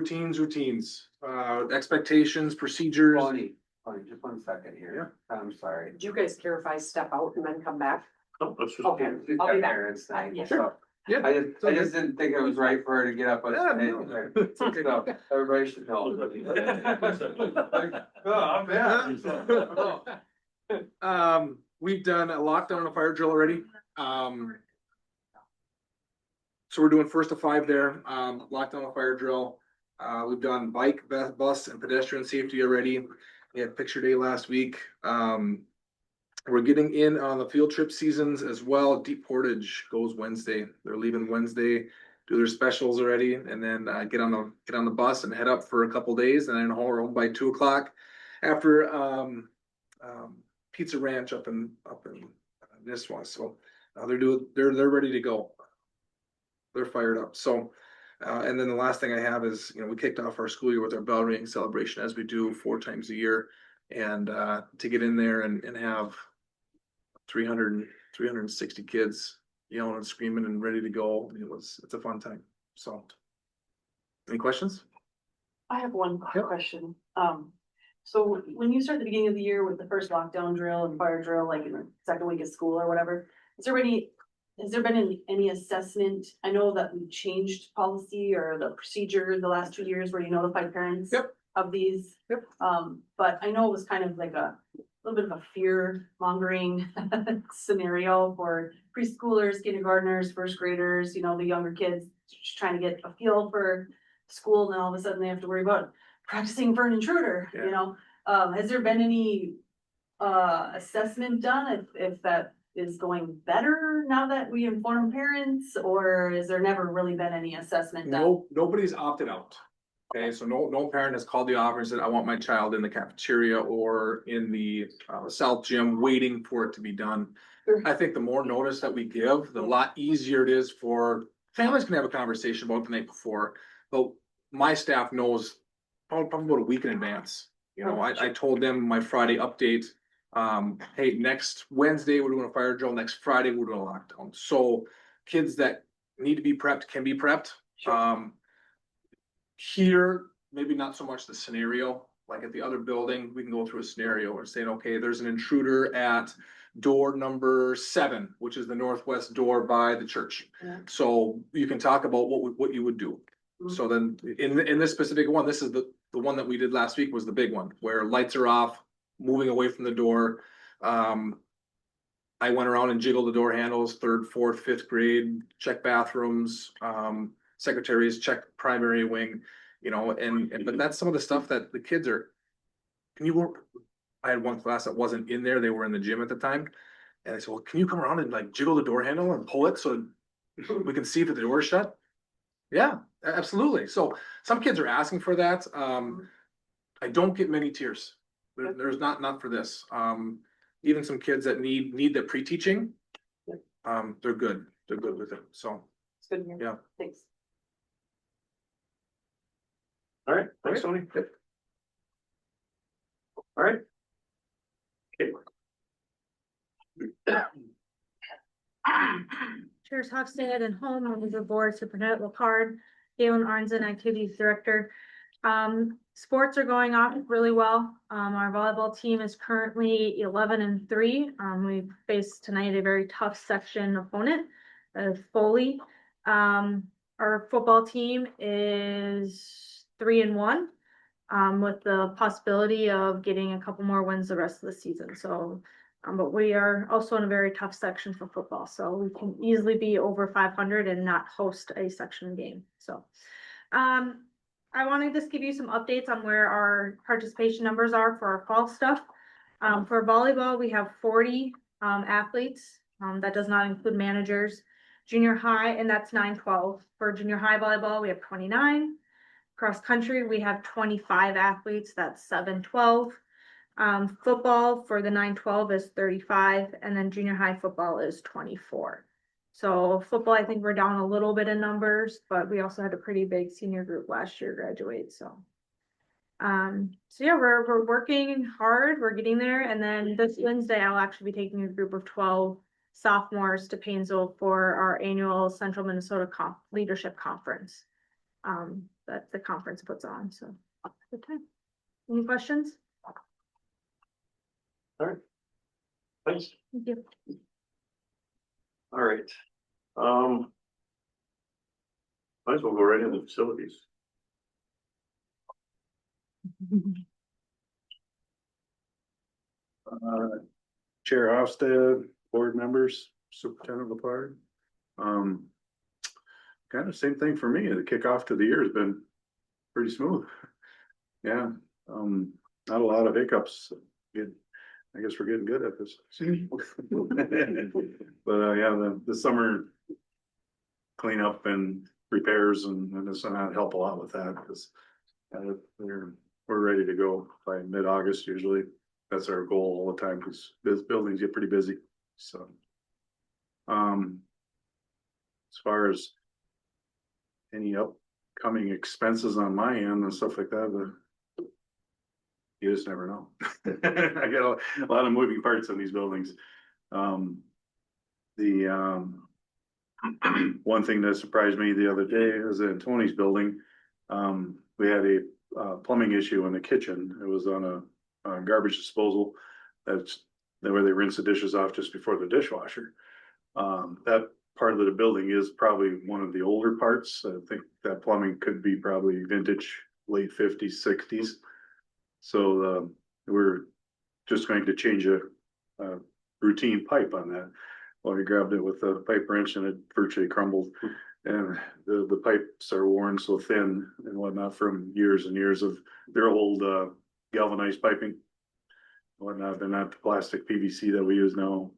expectations, procedures. Tony, just 1 second here, I'm sorry. Do you guys care if I step out and then come back? No, let's just. Okay, She's I'll got be back. parents thing, Yeah. so Yeah. I just didn't think it was right for her to get up on Yeah, stage. no. there. It's okay. So, everybody should know. Oh, I'm bad. We've done a lockdown and a fire drill already. So we're doing first to 5 there, lockdown and fire drill. We've done bike, bus and pedestrian safety already. We had picture day last week. We're getting in on the field trip seasons as well. Deep Portage goes Wednesday. They're leaving Wednesday, do their specials already, and then get on the bus and head up for a couple days, and then home by 2:00 after Pizza Ranch up in Nisswa. So they're ready to go. They're fired up. So, and then the last thing I have is, you know, we kicked off our school year with our bell ringing celebration as we do 4 times a year, and to get in there and have 360 kids yelling and screaming and ready to go. It's a fun time. So, any questions? I have one Yep. question. So when you start the beginning of the year with the first lockdown drill and fire drill, like in the second week of school or whatever, has there been any assessment? I know that we changed policy or the procedure the last 2 years where you notify parents Yep. of these. Yep. But I know it was kind of like a little bit of a fear mongering scenario for preschoolers, kindergartners, first graders, you know, the younger kids just trying to get a feel for school, and then all of a sudden they have to worry about practicing for an intruder, Yeah. you know? Has there been any assessment done if that is going better now that we inform parents, or has there never really been any assessment done? No, nobody's opted out. Okay, so no parent has called the office and said, I want my child in the cafeteria or in the south gym waiting for it to be done. Sure. I think the more notice that we give, the lot easier it is for families can have a conversation about the night before. But my staff knows probably about a week in advance. You know, I told them my Friday update. Hey, next Wednesday, we're doing a fire drill. Next Friday, we're doing a lockdown. So kids that need to be prepped can be prepped. Sure. Here, maybe not so much the scenario, like at the other building, we can go through a scenario and saying, okay, there's an intruder at door number 7, which is the northwest door by the church. Yeah. So you can talk about what you would do. Mhm. So then in this specific one, this is the one that we did last week was the big one where lights are off, moving away from the door. I went around and jiggled the door handles, 3rd, 4th, 5th grade, check bathrooms, secretaries, check primary wing, you know, but that's some of the stuff that the kids are. I had one class that wasn't in there, they were in the gym at the time. And I said, well, can you come around and like jiggle the door handle and pull it so we can see that the door is shut? Yeah, absolutely. So some kids are asking for that. I don't get many tears. There's not for this. Even some kids that need the pre-teaching. they're good with it, so. It's good. to hear. Yeah. Thanks. All right, thanks, Tony. All right. Okay. Chairs Hofstad and Holm, members of the board, Superintendent Lacard, Galen Arnzen, Activities Director. Sports are going off really well. Our volleyball team is currently 11-3. We face tonight a very tough section opponent of Foley. Our football team is 3-1, with the possibility of getting a couple more wins the rest of the season. So, but we are also in a very tough section for football, so we can easily be over 500 and not host a section game. So, I wanted to just give you some updates on where our participation numbers are for our fall stuff. For volleyball, we have 40 athletes. That does not include managers. Junior high, and that's 9-12. For junior high volleyball, we have 29. Cross country, we have 25 athletes. That's 7-12. Football for the 9-12 is 35, and then junior high football is 24. So football, I think we're down a little bit in numbers, but we also had a pretty big senior group last year graduate. So yeah, we're working hard. We're getting there. And then this Wednesday, I'll actually be taking a group of 12 sophomores to Painesville for our annual Central Minnesota Leadership Conference that the conference puts on. So good time. Any questions? All right. Thanks. Thank you. All right. Might as well go right into facilities. Chair Hofstad, board members, Superintendent Lepard. Kind of same thing for me. The kickoff to the year has been pretty smooth. Yeah, not a lot of hiccups. Good. I guess we're getting good at this. But yeah, the summer cleanup and repairs and this and that help a lot with that because we're ready to go by mid-August usually. That's our goal all the time because buildings get pretty busy. So, as far as any upcoming expenses on my end and stuff like that, you just never know. I get a lot of moving parts in these buildings. One thing that surprised me the other day was in Tony's building. We had a plumbing issue in the kitchen. It was on a garbage disposal. That's where they rinse the dishes off just before the dishwasher. That part of the building is probably one of the older parts. I think that plumbing could be probably vintage, late 50s, 60s. So we're just going to change a routine pipe on that. Well, we grabbed it with a pipe wrench and it virtually crumbled. And the pipes are worn so thin and whatnot from years and years of their old galvanized piping and whatnot. They're not the plastic PVC that we use now.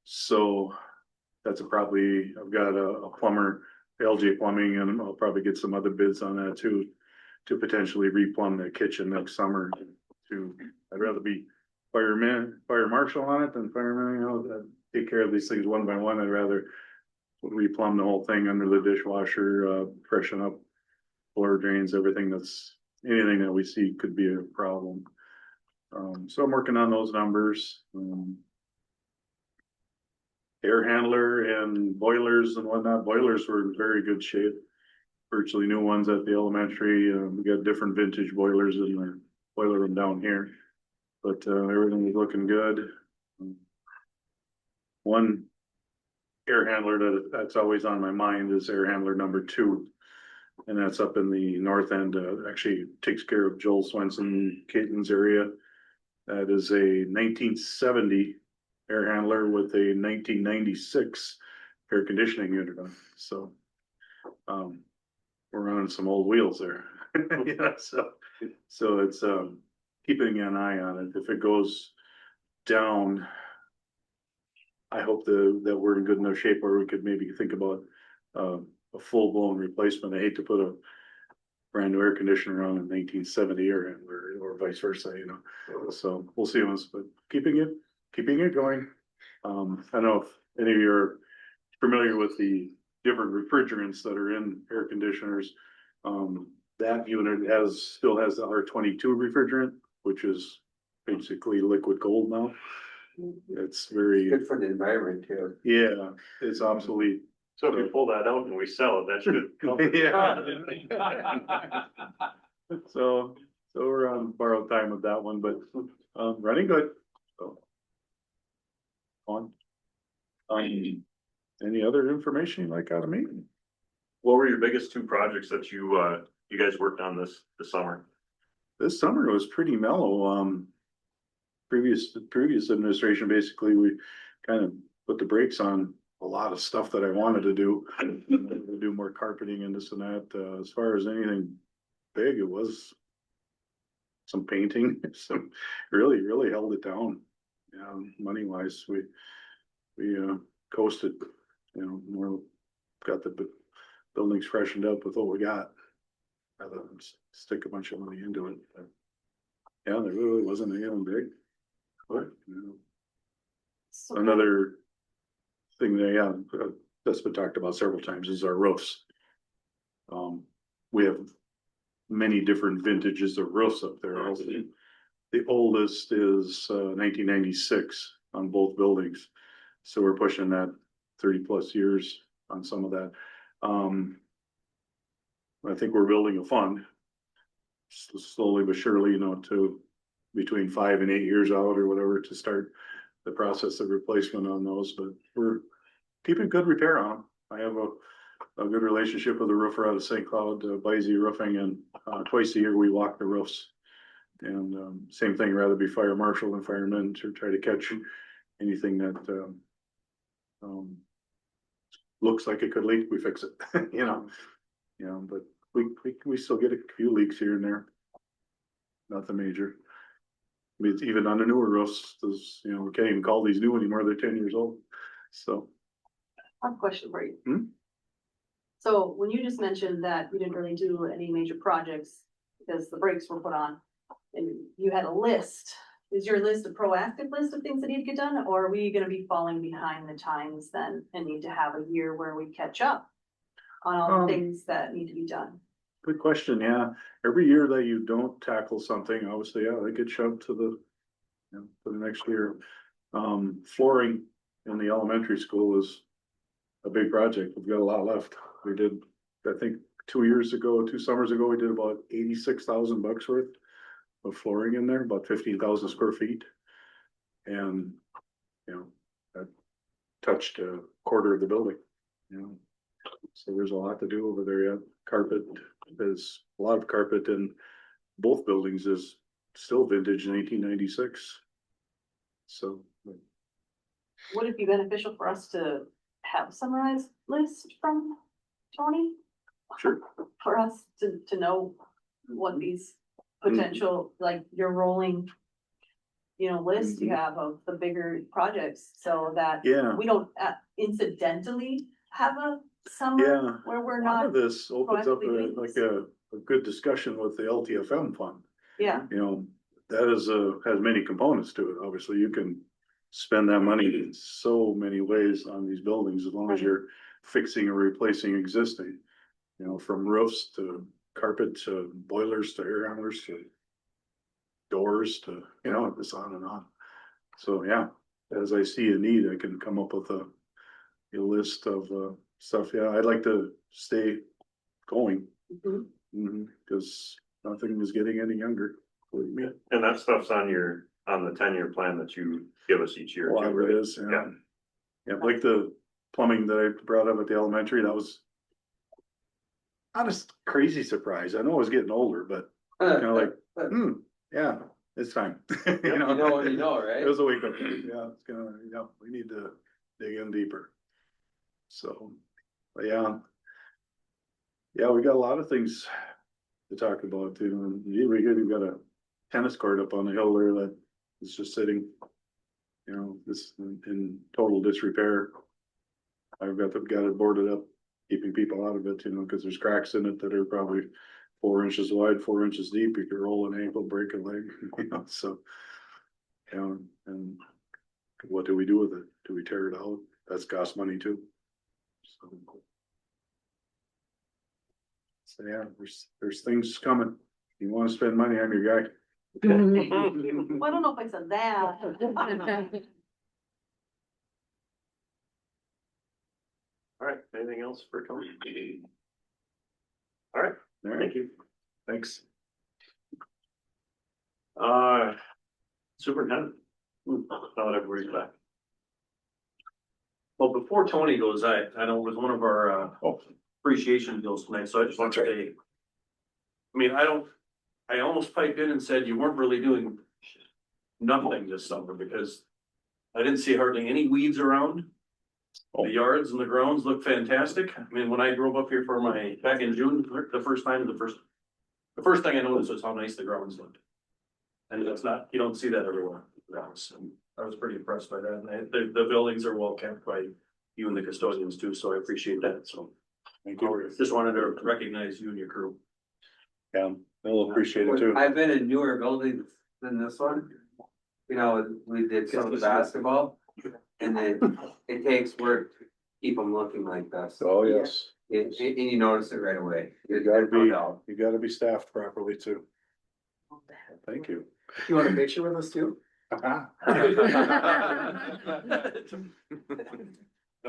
So that's probably, I've got a plumber, LJ Plumbing, and I'll probably get some other bids on that too, to potentially replumb the kitchen next summer. I'd rather be fire marshal on it than fireman, take care of these things one by one. I'd rather replumb the whole thing under the dishwasher, freshen up floor drains, anything that we see could be a problem. So I'm working on those numbers. Air handler and boilers and whatnot. Boilers were in very good shape. Virtually new ones at the elementary. We got different vintage boilers in the boiler room down here, but everything is looking good. One air handler that's always on my mind is air handler number 2, and that's up in the north end. Actually takes care of Joel Swenson, Caton's area. That is a 1970 air handler with a 1996 air conditioning unit on it. So we're running some old wheels there. Yeah, so it's keeping an eye on it. If it goes down, I hope that we're in good enough shape where we could maybe think about a full-blown replacement. I hate to put a brand new air conditioner on a 1970 air handler or vice versa, So we'll see, but keeping it going. I don't know if any of you are familiar with the different refrigerants that are in air conditioners. That unit still has the R22 refrigerant, which is basically liquid gold now. It's very, Good for the environment too. yeah, it's obsolete. So if we pull that out and we sell it, that should. Yeah. So we're on borrowed time with that one, but, running good, so. On. Any other information you'd like out of me? What were your biggest two projects that you guys worked on this summer? This summer was pretty mellow, previous administration, basically, we kind of put the brakes on a lot of stuff that I wanted to do. Do more carpeting and this and that, as far as anything big, it was some painting, some really held it down. Money wise, we coasted, more got the buildings freshened up with what we got. Rather than stick a bunch of money into it. But yeah, there really wasn't anything big. But, another thing that's been talked about several times is our roofs. We have many different vintages of roofs up there. The oldest is 1996 on both buildings. So we're pushing that 30+ years on some of that. I think we're building a fund slowly but surely, to between 5 and 8 years out or whatever to start the process of replacement on those, but we're keeping good repair on them. I have a good relationship with the roofer out of St. Cloud, Bisey Roofing, and twice a year we walk the roofs. And same thing, rather be fire marshal than firemen to try to catch anything that looks like it could leak, we fix it, but we still get a few leaks here and there. Nothing major. I mean, even on the newer roofs, we can't even call these new anymore, they're 10 years old, so. One question for you. Hmm? So when you just mentioned that you didn't really do any major projects because the brakes were put on and you had a list, is your list a proactive list of things that need to get done? Or are we gonna be falling behind the times then and need to have a year where we catch up on all the things that need to be done? Good question, yeah. Every year that you don't tackle something, obviously, they get shoved to the next year. Flooring in the elementary school is a big project. We've got a lot left. We did, I think, 2 summers ago, we did about $86,000 worth of flooring in there, about 15,000 square feet. And, that touched a quarter of the building, So there's a lot to do over there yet. Carpet, there's a lot of carpet in both buildings is still vintage 1996. So. Would it be beneficial for us to have a summarized list from Tony? Sure. For us to know what these potential, like your rolling, list you have of the bigger projects so that Yeah. we don't incidentally have a summer where we're A lot not, of this opens up proactively a good discussion with the LTFM fund. yeah, That has many components to it. Obviously, you can spend that money in so many ways on these buildings as long as you're fixing or replacing existing. From roofs to carpet to boilers to air handlers to doors to, it's on and on. So yeah, as I see a need, I can come up with a list of stuff. Yeah, I'd like to stay going. Because nothing is getting any younger. Believe me. And that stuff's on the 10-year plan that you give us each year. A lot of it is, yeah. Yeah, like the plumbing that I brought up at the elementary, that was honest crazy surprise. I know I was getting older, but yeah, it's time. You know what you know, right? It was a wake up. Yeah, we need to dig in deeper. So, but yeah, we got a lot of things to talk about too. And we've got a tennis court up on the hill there that is just sitting, this in total disrepair. I've got it boarded up, keeping people out of it, because there's cracks in it that are probably 4 inches wide, 4 inches deep. You could roll an ankle, break a leg, so. And what do we do with it? Do we tear it out? That's cost money too. So yeah, there's things coming. You wanna spend money, I'm your guy. Well, I don't know if I said that. All right, anything else for Tony? All right, All right, thank you. thanks. Superintendent. Thought everybody's back. Well, before Tony goes, I know it was one of our, appreciation deals tonight, so I just want to say. I mean, I almost piped in and said you weren't really doing nothing this summer because I didn't see hardly any weeds around. The yards and the grounds look fantastic. I mean, when I drove up here for back in June, the first thing I noticed was how nice the grounds looked. And that's not, you don't see that everywhere. I was pretty impressed by that. And the buildings are well kept by you and the custodians too, so I appreciate that. So Thank you. just wanted to recognize you and your crew. Yeah, they'll appreciate it too. I've been in newer buildings than this one. You know, we did some of the basketball, and then it takes work to keep them looking like this. Oh, yes. And you notice it right away. You gotta be staffed properly too. Thank you. You want a picture with us too? Don't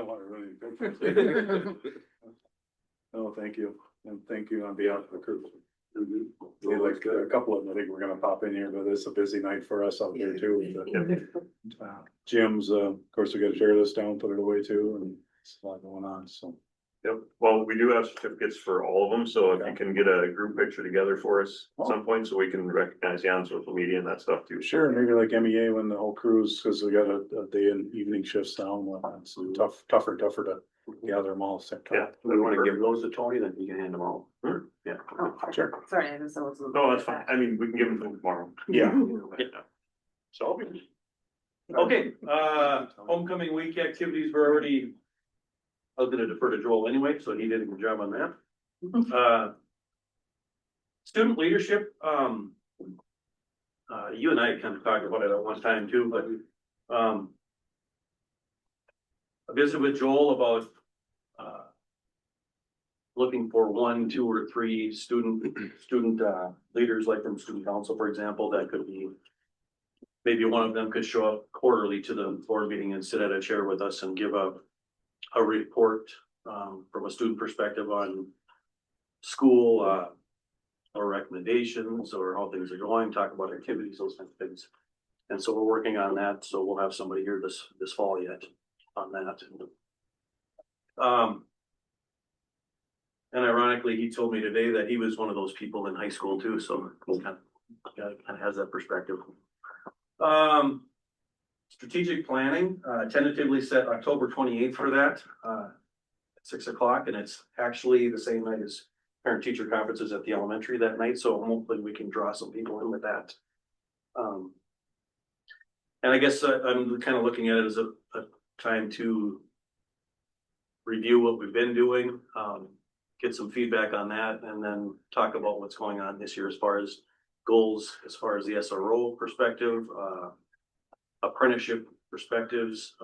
want to really pictures. No, thank you, and thank you on behalf of the crew. Yeah, like a couple of them, I think we're gonna pop in here, but it's a busy night for us out there too. Jim's, of course, we gotta tear this down, put it away too, and it's a lot going on, so. Yep, well, we do have certificates for all of them, so if you can get a group picture together for us at some point, so we can recognize you on social media and that stuff too. Sure, maybe like MEA when the whole crews, cause we got a day and evening shifts now and whatnot, so tougher to gather them all. Yeah. We wanna give those to Tony, then he can hand them all. Yeah. Sure. Sorry, I just was. No, that's fine. I mean, we can give them to them tomorrow. Yeah. So. Okay, homecoming week activities were already. I was gonna defer to Joel anyway, so he did a good job on that. Student leadership, you and I kind of talked about it at one time too, but, I visited with Joel about, looking for 1, 2, or 3 student leaders, like from student council, for example, that could be. Maybe one of them could show up quarterly to the board meeting and sit at a chair with us and give a report, from a student perspective on school, or recommendations or how things are going, talk about activities, those kinds of things. And so we're working on that, so we'll have somebody here this fall yet on that. And ironically, he told me today that he was one of those people in high school too, so kind of has that perspective. Strategic planning, tentatively set October 28th for that, at 6 o'clock, and it's actually the same night as parent teacher conferences at the elementary that night, so hopefully we can draw some people in with that. And I guess I'm kind of looking at it as a time to review what we've been doing, get some feedback on that, and then talk about what's going on this year as far as goals, as far as the SRO perspective, apprenticeship perspectives.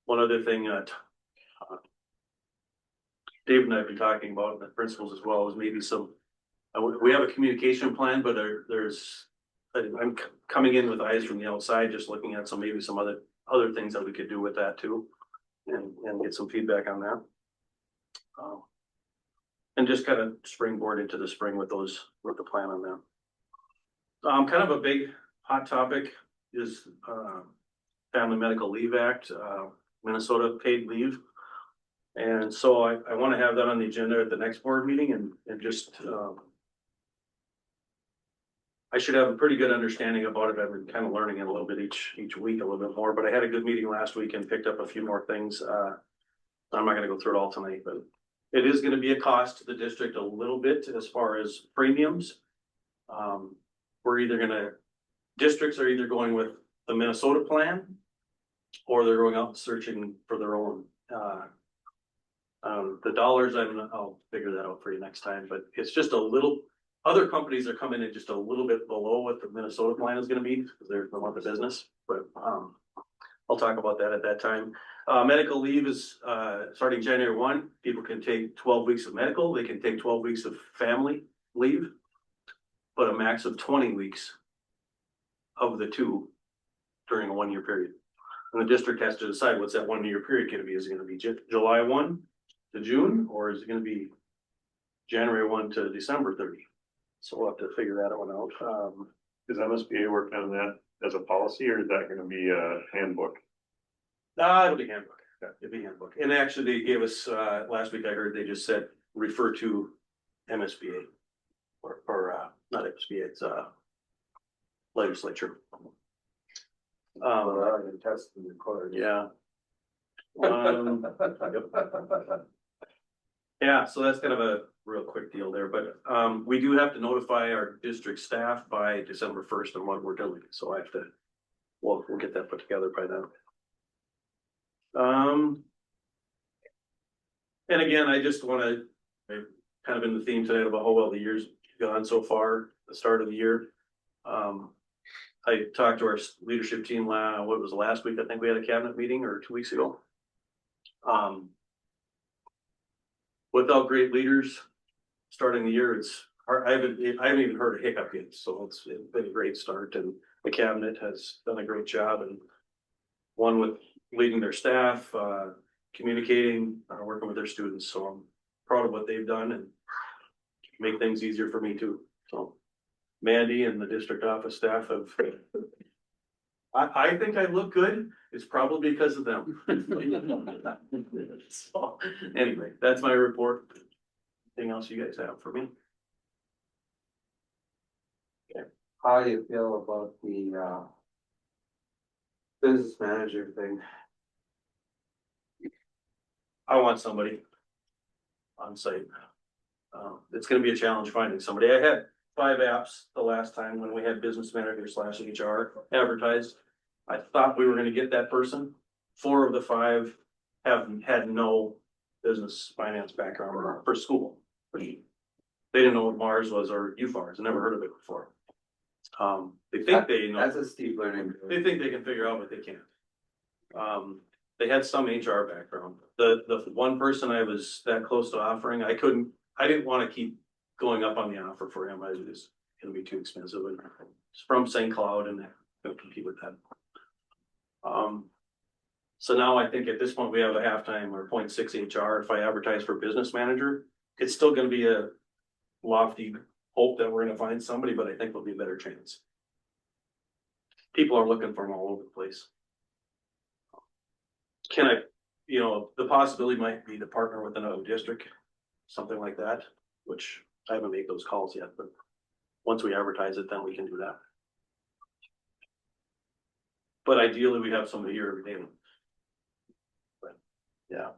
One other thing, Dave and I have been talking about, and the principals as well, is maybe some, we have a communication plan, but I'm coming in with eyes from the outside, just looking at maybe some other things that we could do with that too, and get some feedback on that. And just kind of springboard into the spring with the plan on that. Kind of a big hot topic is Family Medical Leave Act, Minnesota paid leave. And so I want to have that on the agenda at the next board meeting and just, I should have a pretty good understanding about it. I've been kind of learning it a little bit each week, a little bit more, but I had a good meeting last week and picked up a few more things. I'm not going to go through it all tonight, but it is going to be a cost to the district a little bit as far as premiums. Districts are either going with the Minnesota plan or they're going out searching for their own. The dollars, I'll figure that out for you next time, but it's just a little, other companies are coming in just a little bit below what the Minnesota plan is gonna be, because they want the business, but, I'll talk about that at that time. Medical leave is, starting January 1. People can take 12 weeks of medical, they can take 12 weeks of family leave. But a max of 20 weeks of the two during a 1 year period. And the district has to decide what's that 1 year period gonna be. Is it gonna be July 1 to June, or is it gonna be January 1 to December 30? So we'll have to figure that one out. Is MSBA working on that as a policy, or is that gonna be a handbook? It'll be handbook. It'll be handbook. And actually, they gave us, last week I heard they just said, refer to MSBA. Or not MSBA, it's legislature. Test and record. Yeah. Yeah, so that's kind of a real quick deal there, but we do have to notify our district staff by December 1st on what we're doing, so I have to. We'll get that put together by then. And again, I just wanna, kind of in the theme tonight about how well the year's gone so far, the start of the year. I talked to our leadership team what was the last week? I think we had a cabinet meeting, or 2 weeks ago. Without great leaders starting the year, it's hard. I haven't even heard a hiccup yet, so it's been a great start, and the cabinet has done a great job, and one with leading their staff, communicating, working with their students, so I'm proud of what they've done and make things easier for me too. So Mandy and the district office staff have, I think I look good. It's probably because of them. So, anyway, that's my report. Anything else you guys have for me? How do you feel about the business manager thing? I want somebody on site. It's gonna be a challenge finding somebody. I had 5 apps the last time when we had business manager / HR advertised. I thought we were gonna get that person. 4 of the 5 have had no business finance background for school. They didn't know what Mars was or UFARS, never heard of it before. They think they know. That's a steep learning curve. They think they can figure out what they can't. They had some HR background. The one person I was that close to offering, I didn't want to keep going up on the offer for him. It was gonna be too expensive, and it's from St. Cloud, and gonna compete with that. So now I think at this point we have a halftime or 0.6 HR. If I advertise for business manager, it's still gonna be a lofty hope that we're gonna find somebody, but I think there'll be a better chance. People are looking for them all over the place. Can I, the possibility might be to partner with another district, something like that, which I haven't made those calls yet, but once we advertise it, then we can do that. But ideally, we have somebody here every day. But, yeah.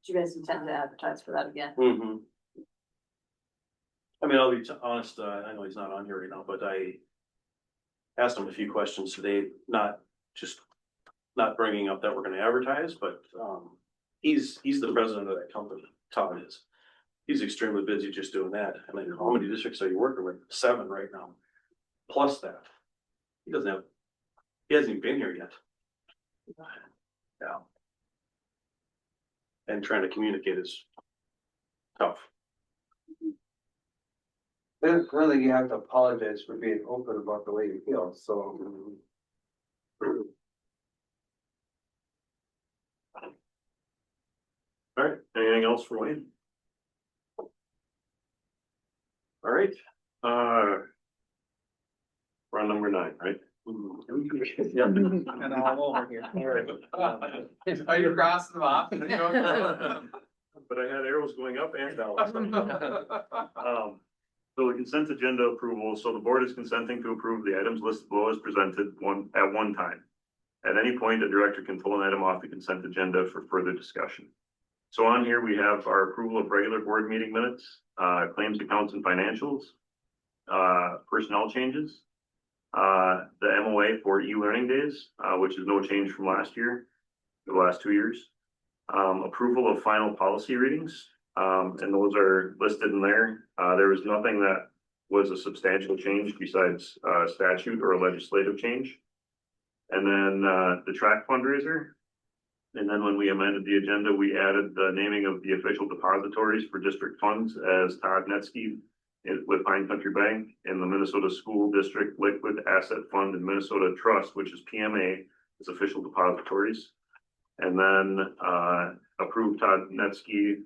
Do you guys intend to advertise for that again? Mm-hmm. I mean, I'll be honest, I know he's not on here right now, but I asked him a few questions today, not bringing up that we're gonna advertise, but, he's the president of that company, Todd is. He's extremely busy just doing that. I mean, how many districts are you working with? 7 right now, plus that. He hasn't even been here yet. Yeah. And trying to communicate is tough. Then really you have to apologize for being open about the way you feel, so. All right, anything else for Wayne? All right, we're on number 9, right? And all over here. Are you crossing them off? But I had arrows going up and down. So the consent agenda approval, so the board is consenting to approve the items listed below as presented at one time. At any point, a director can pull an item off the consent agenda for further discussion. So on here, we have our approval of regular board meeting minutes, claims, accounts, and financials, personnel changes, the MOA for e-learning days, which is no change from last year, the last 2 years. Approval of final policy readings, and those are listed in there. There was nothing that was a substantial change besides statute or a legislative change. And then the track fundraiser. And then when we amended the agenda, we added the naming of the official depositories for district funds as Todd Netsky with Pine Country Bank and the Minnesota School District Liquid Asset Fund and Minnesota Trust, which is PMA, as official depositories. And then approved Todd Netsky,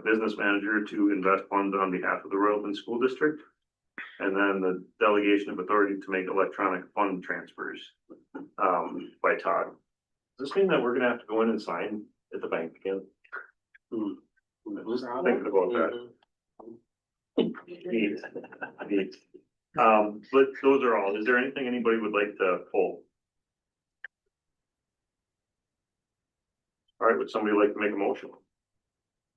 business manager, to invest funds on behalf of the Royalton School District. And then the delegation of authority to make electronic fund transfers by Todd. Does this mean that we're gonna have to go in and sign at the bank again? Just thinking about that. Neat. But those are all. Is there anything anybody would like to pull? All right, would somebody like to make a motion?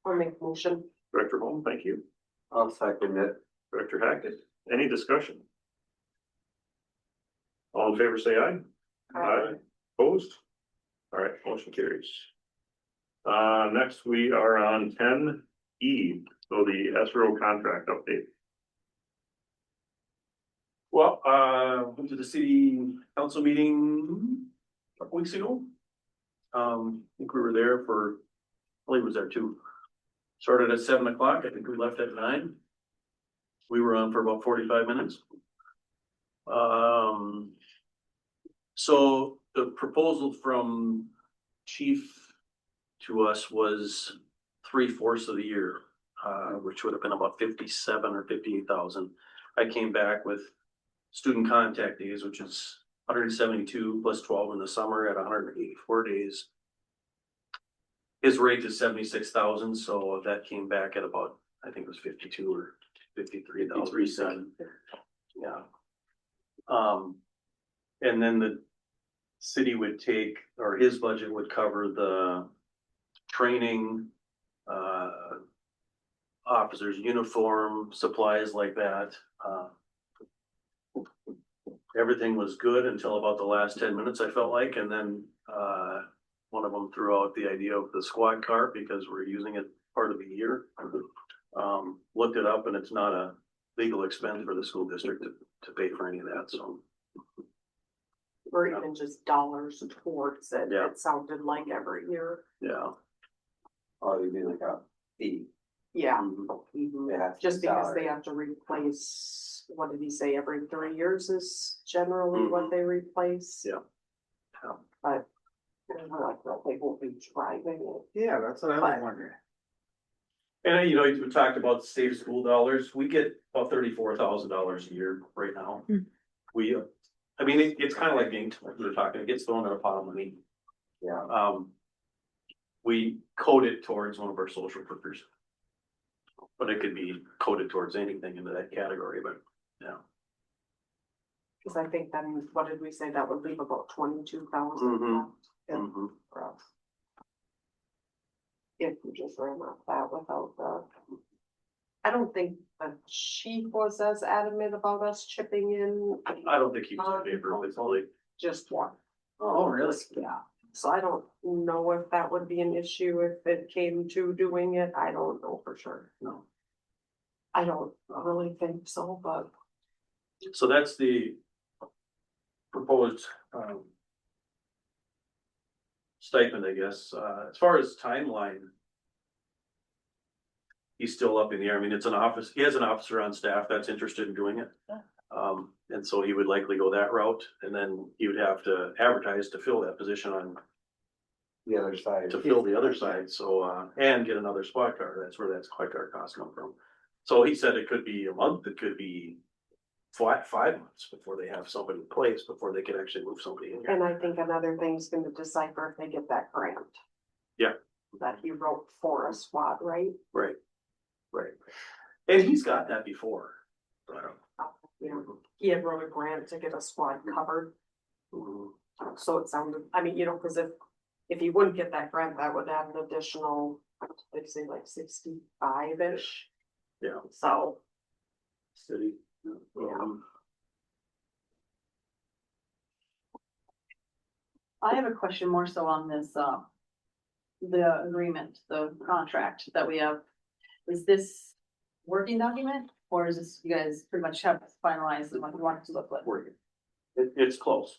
I'll make a motion. Director Holm, thank you. I'll second it. Director Hackett, any discussion? All in favor, say aye. Aye. Opposed? All right, motion carries. Next we are on 10E, so the SRO contract update. Well, went to the city council meeting a couple weeks ago. I think we were there for, I believe it was there too. Started at 7 o'clock. I think we left at 9. We were on for about 45 minutes. So the proposal from chief to us was 3/4 of the year, which would have been about 57 or 58,000. I came back with student contact days, which is 172 plus 12 in the summer at 184 days. His rate is 76,000, so that came back at about, I think it was 52 or 53,000. Yeah. And then the city would take, or his budget would cover the training, officers' uniform, supplies like that. Everything was good until about the last 10 minutes, I felt like, and then one of them threw out the idea of the squad car because we're using it part of the year. Looked it up and it's not a legal expense for the school district to pay for any of that, so. Or even just dollars towards it. Yeah. It sounded like every year. Yeah. Oh, you mean like a fee? Yeah. Mhm. Yeah, Just because salary. they have to replace, what did he say, every 3 years is generally what they replace. Yeah. But I don't like that they won't be driving it. Yeah, that's what I was wondering. And you know, you talked about safe school dollars. We get about $34,000 a year right now. We, I mean, it's kind of like being, we're talking, it gets thrown in a pot of money. Yeah. We code it towards one of our social workers. But it could be coded towards anything into that category, but yeah. Cause I think then, what did we say, that would leave about 22,000 Mhm. left for us. If we just ran off that without the. I don't think the chief was as adamant about us chipping in. I don't think he was in favor of it, only. Just one. Oh, really? Yeah, so I don't know if that would be an issue if it came to doing it, I don't know for sure. No. I don't really think so, but So that's the proposed stipend, I guess. As far as timeline, he's still up in the air. I mean, it's an office, he has an officer on staff that's interested in doing it. And so he would likely go that route, and then he would have to advertise to fill that position on, The other side. to fill the other side, so, and get another squad car. That's where that squad car cost come from. So he said it could be a month, it could be 5 months before they have somebody in place, before they can actually move somebody in here. and I think another thing's gonna decipher if they get that grant. Yeah. That he wrote for a squad, right? Right, right. And he's got that before. So I don't. You know, he had wrote a grant to get a squad covered, so it sounded, I mean, you know, cause if he wouldn't get that grant, that would add an additional, they'd say like 65-ish. Yeah. So, City. I have a question more so on this, the agreement, the contract that we have. Is this working document? Or is this, you guys pretty much have finalized what you want it to look like? It's close.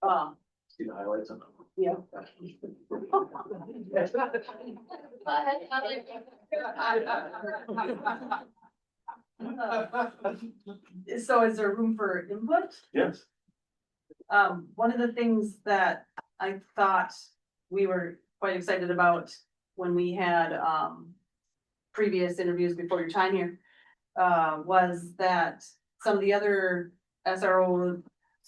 Um, See the highlights on yeah. So is there room for input? Yes. One of the things that I thought we were quite excited about when we had, previous interviews before your time here, was that some of the other SROs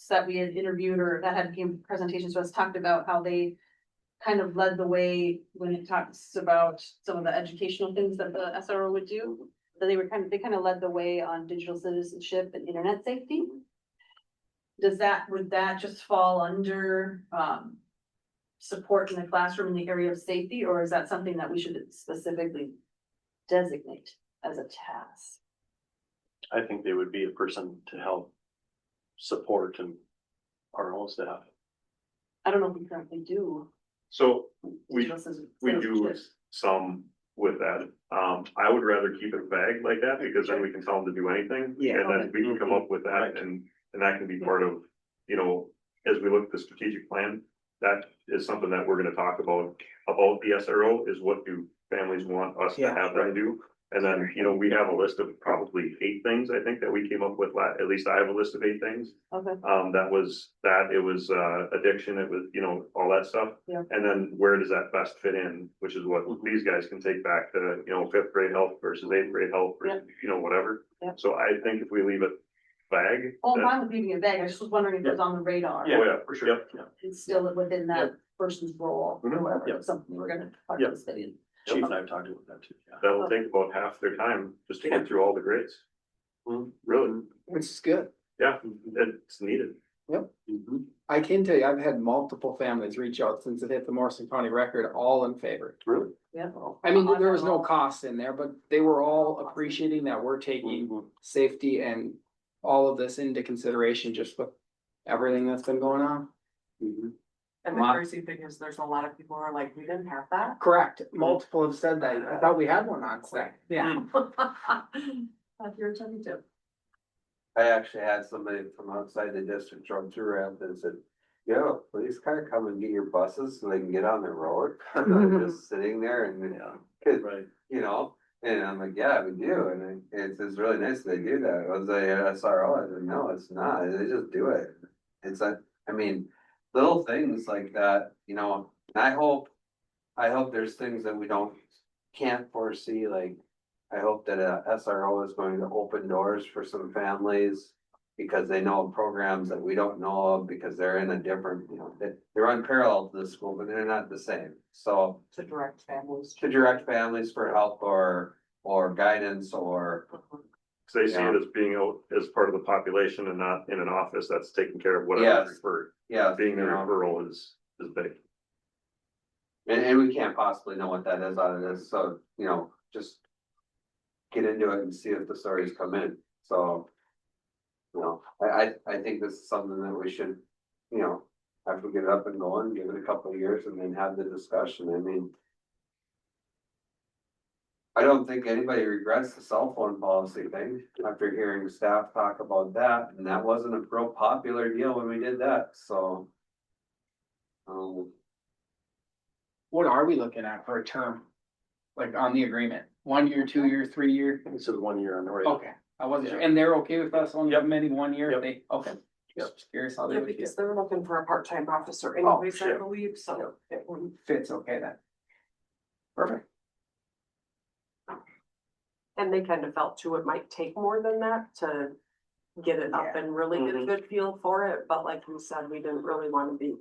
that we had interviewed or that had given presentations to us talked about how they kind of led the way when it talks about some of the educational things that the SRO would do. That they kind of led the way on digital citizenship and internet safety. Would that just fall under, support in the classroom in the area of safety, or is that something that we should specifically designate as a task? I think they would be a person to help support and our own staff. I don't know if we currently do. So we digital do citizenship. some with that. I would rather keep it vague like that because then we can tell them to do anything. Yeah. And then we can come up with that and that can be part of, you know, as we look at the strategic plan, that is something that we're gonna talk about the SRO is what do families want us to Yeah. have them do? And then, you know, we have a list of probably 8 things, I think, that we came up with, at least I have a list of 8 things. Okay, It was addiction, it was, you know, all that stuff. Yeah. And then where does that best fit in, which is what these guys can take back to, you know, 5th grade health versus 8th grade health, Yeah. versus, you know, whatever. Yeah. So I think if we leave it vague. well, I'm then- fine with leaving it vague, I just was wondering if it was on the radar. Oh, yeah, for sure. Yep. It's still within that person's role, or Mhm. whatever, Yep. something we're gonna Yep. participate in. Chief and I have talked about that too. Yeah. That will take about half their time just to get through all the grades. Really, Which is good. yeah, it's needed. I can tell you, I've had multiple families reach out since it hit the Morrison County record, all in favor. Really? Yeah. I mean, there was no cost in there, but they were all appreciating that we're taking safety and all of this into consideration just with everything that's been going on. And the crazy thing is, there's a lot of people who are like, we didn't have that. Correct. Multiple have said that. I thought we had one on site. Yeah. That's your turn too. I actually had somebody from outside the district drove through Ramsden and said, yo, police car come and get your buses so they can get on the road. Just sitting there and, cause, Right. you know, and I'm like, yeah, we do. And it's really nice that they do that. I was like, SRO, I said, no, it's not. They just do it. It's like, I mean, little things like that, you know, and I hope there's things that we can't foresee, like, I hope that a SRO is going to open doors for some families because they know programs that we don't know of because they're in a different, you know, they're unparalleled to the school, but they're not the same. So To direct families. to direct families for help or guidance or, Cause they see it as being out as part of the population and not in an office that's taking care of whatever Yes. referred. yeah. Being the you know. referral is big. And we can't possibly know what that is out of this, so, you know, just get into it and see if the stories come in, so. You know, I think this is something that we should, you know, after we get it up and going, give it a couple of years and then have the discussion, I mean. I don't think anybody regrets the cell phone policy thing, after hearing staff talk about that, and that wasn't a real popular deal when we did that, so. What are we looking at for a term? Like on the agreement? 1 year, 2 year, 3 year? This is 1 year on the radar. Okay, I wasn't sure. And they're okay with us only Yep. amending 1 year? Yep. They, okay. Yep. Just curious how they Yeah, would because get. they're looking for a part-time officer anyways, I sure. believe, so it wouldn't. Fits okay then. Perfect. And they kind of felt too, it might take more than that to get it up and really get a good feel for it, but like you said, we didn't really want to be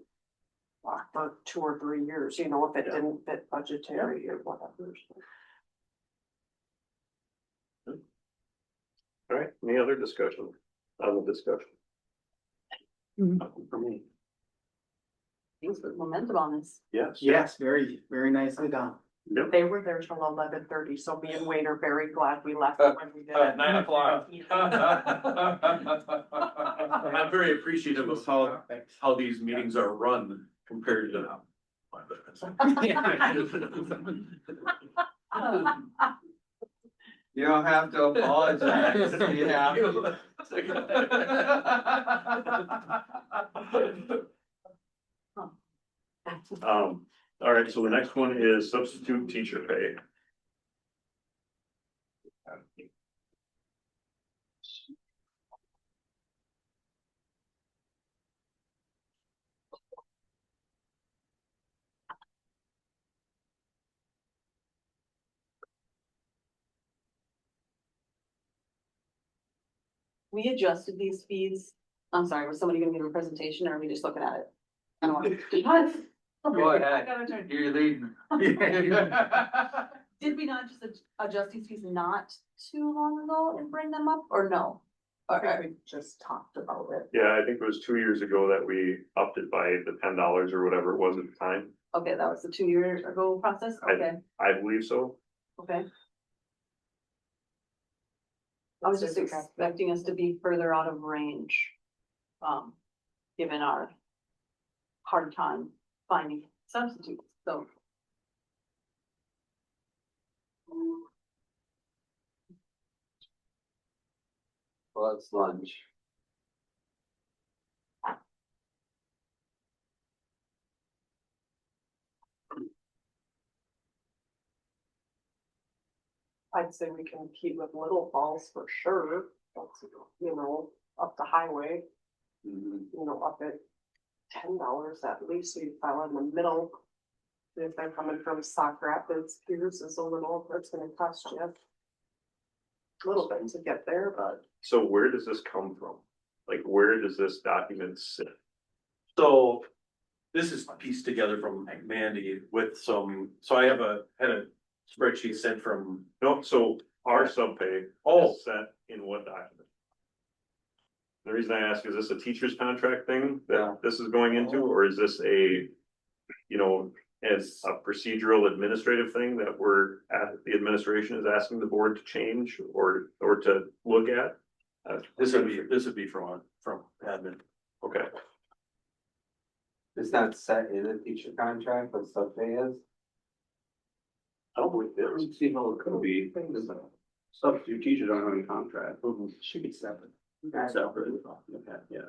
locked for 2 or 3 years, you know, if it didn't fit budgetary or whatever. All right, any other discussion on the discussion? For me, Thanks for the momentum on this. yes. Yes, very, very nicely done. They were there till 11:30, so me and Wayne are very glad we left when we did. it. 9 o'clock. I'm very appreciative of how these meetings are run compared to. You don't have to apologize. You have to. All right, so the next one is substitute teacher pay. We adjusted these fees. I'm sorry, was somebody gonna give a presentation or are we just looking at it? I don't want. Go ahead. You're leading. Did we not just adjust these fees not too long ago and bring them up or no? I think we just talked about it. Yeah, I think it was 2 years ago that we upped it by the $10 or whatever it was at the time. Okay, that was the 2 year ago process, okay, I believe so. okay. I was just expecting us to be further out of range. Given our hard time finding substitutes, so. Well, it's lunch. I'd say we can keep with Little Falls for sure, that's, you know, up the highway, you know, up at $10 at least, so you file in the middle. If they're coming from Sauk Rapids, Pierce is a little, it's gonna cost you a little bit to get there, but. So where does this come from? Like, where does this document sit? So this is pieced together from Mandy with some, so I had a spreadsheet sent from, No, so our subpay oh, is set in what document? The reason I ask, is this a teacher's contract thing Yeah. that this is going into, or is this a, you know, as a procedural administrative thing that the administration is asking the board to change or to look at? this would be from admin. Okay, It's not set in a teacher contract, but sub-pay is. I don't believe it is. See how it could be. Substitute teachers aren't on contract. Should be separate. Separate. Okay, yeah.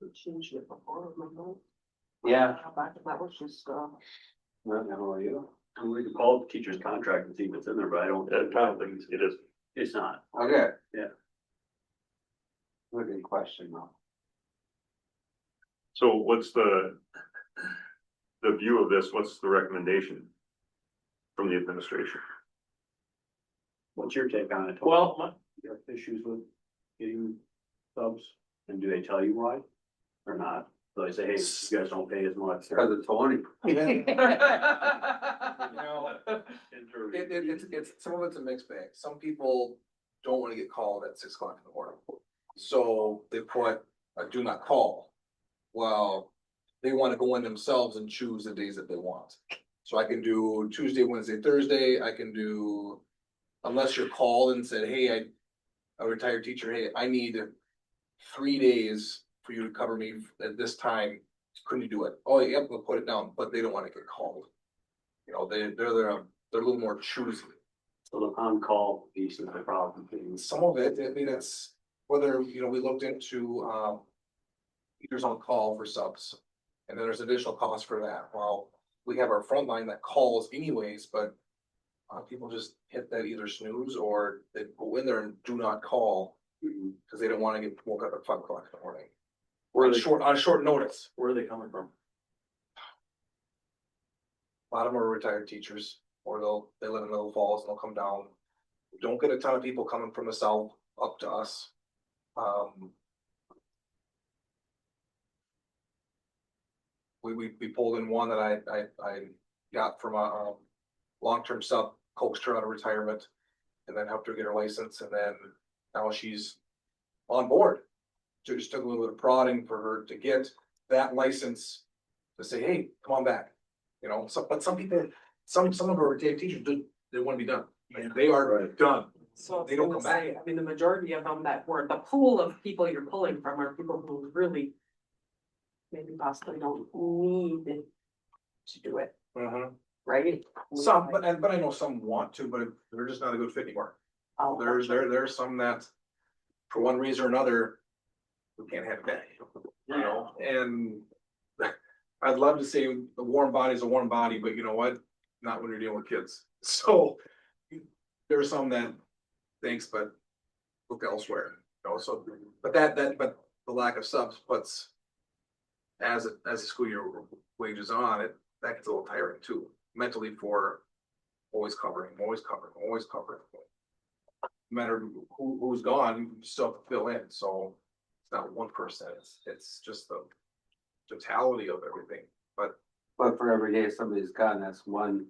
We changed it before, remember? Yeah. Back and that was just, Not how are you? And we can call it teacher's contract and see if it's in there, but I don't think it is. it's not. Okay. Yeah. Good question though. So what's the view of this? What's the recommendation from the administration? What's your take on it? Well, You have issues with getting subs, and do they tell you why? Or not? So they say, hey, you guys don't pay as much. Because of Tony. It's, some of it's a mixed bag. Some people don't wanna get called at 6 o'clock in the morning. So they put a do not call. Well, they wanna go in themselves and choose the days that they want. So I can do Tuesday, Wednesday, Thursday, I can do, unless you're called and said, hey, a retired teacher, hey, I need 3 days for you to cover me at this time. Couldn't you do it? Oh, yep, we'll put it down, but they don't wanna get called. You know, they're a little more choosy. So the on-call piece is the problem. Some of it, I mean, it's whether, you know, we looked into, teachers on call for subs. And then there's additional costs for that. Well, we have our front line that calls anyways, but people just hit that either snooze or they go in there and do not call. Cause they don't wanna get woke up at 5 o'clock in the morning. Where are On short notice. where are they coming from? A lot of them are retired teachers, or they live in Little Falls and they'll come down. We don't get a ton of people coming from the south up to us. We pulled in one that I got from a long-term sub, coaxed her out of retirement. And then helped her get her license, and then now she's on board. So it just took a little bit of prodding for her to get that license to say, hey, come on back. You know, but some people, some of our retired teachers they wanna be done. And they are done. so. They don't come back. I mean, the majority of them that were, the pool of people you're pulling from are people who really maybe possibly don't need to do it. right? Some, but I know some want to, but they're just not a good fit anymore. Oh, There's some that, for one reason or another, we can't have that, you know, and I'd love to say a warm body is a warm body, but you know what? Not when you're dealing with kids. So there are some that, thanks, but look elsewhere, you know, so, but but the lack of subs puts, as the school year wages on, that gets a little tiring too, mentally, for always covering. No matter who's gone, you still have to fill in, so it's not one person, it's just the totality of everything, but. But for every day somebody's gone, that's one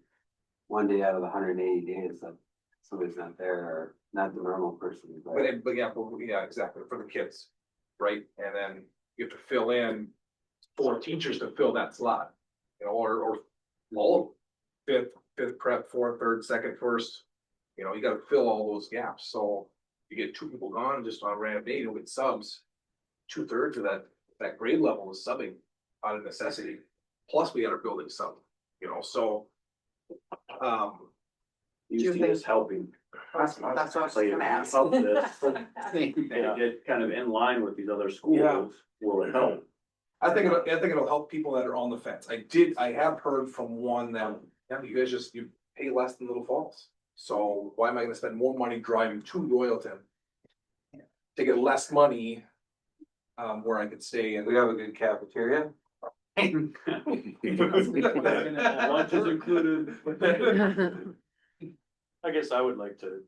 day out of the 180 days that somebody's not there, or not the normal person. But yeah, exactly, for the kids, right? And then you have to fill in 4 teachers to fill that slot, you know, or all of them. Fifth prep, fourth, third, second, first, you know, you gotta fill all those gaps, so you get 2 people gone just on a random day, you'll get subs. 2/3 of that grade level is subbing out of necessity, plus we got our building sub, you know, so. You see this helping. That's what I was So you gonna ask. help this, and get kind of in line with these other schools, will it help? I think it'll help people that are on the fence. I have heard from one that, yeah, you guys you pay less than Little Falls. So why am I gonna spend more money driving to Royalton? To get less money, where I could stay in. We have a good cafeteria. Lunch is included. I guess I would like to.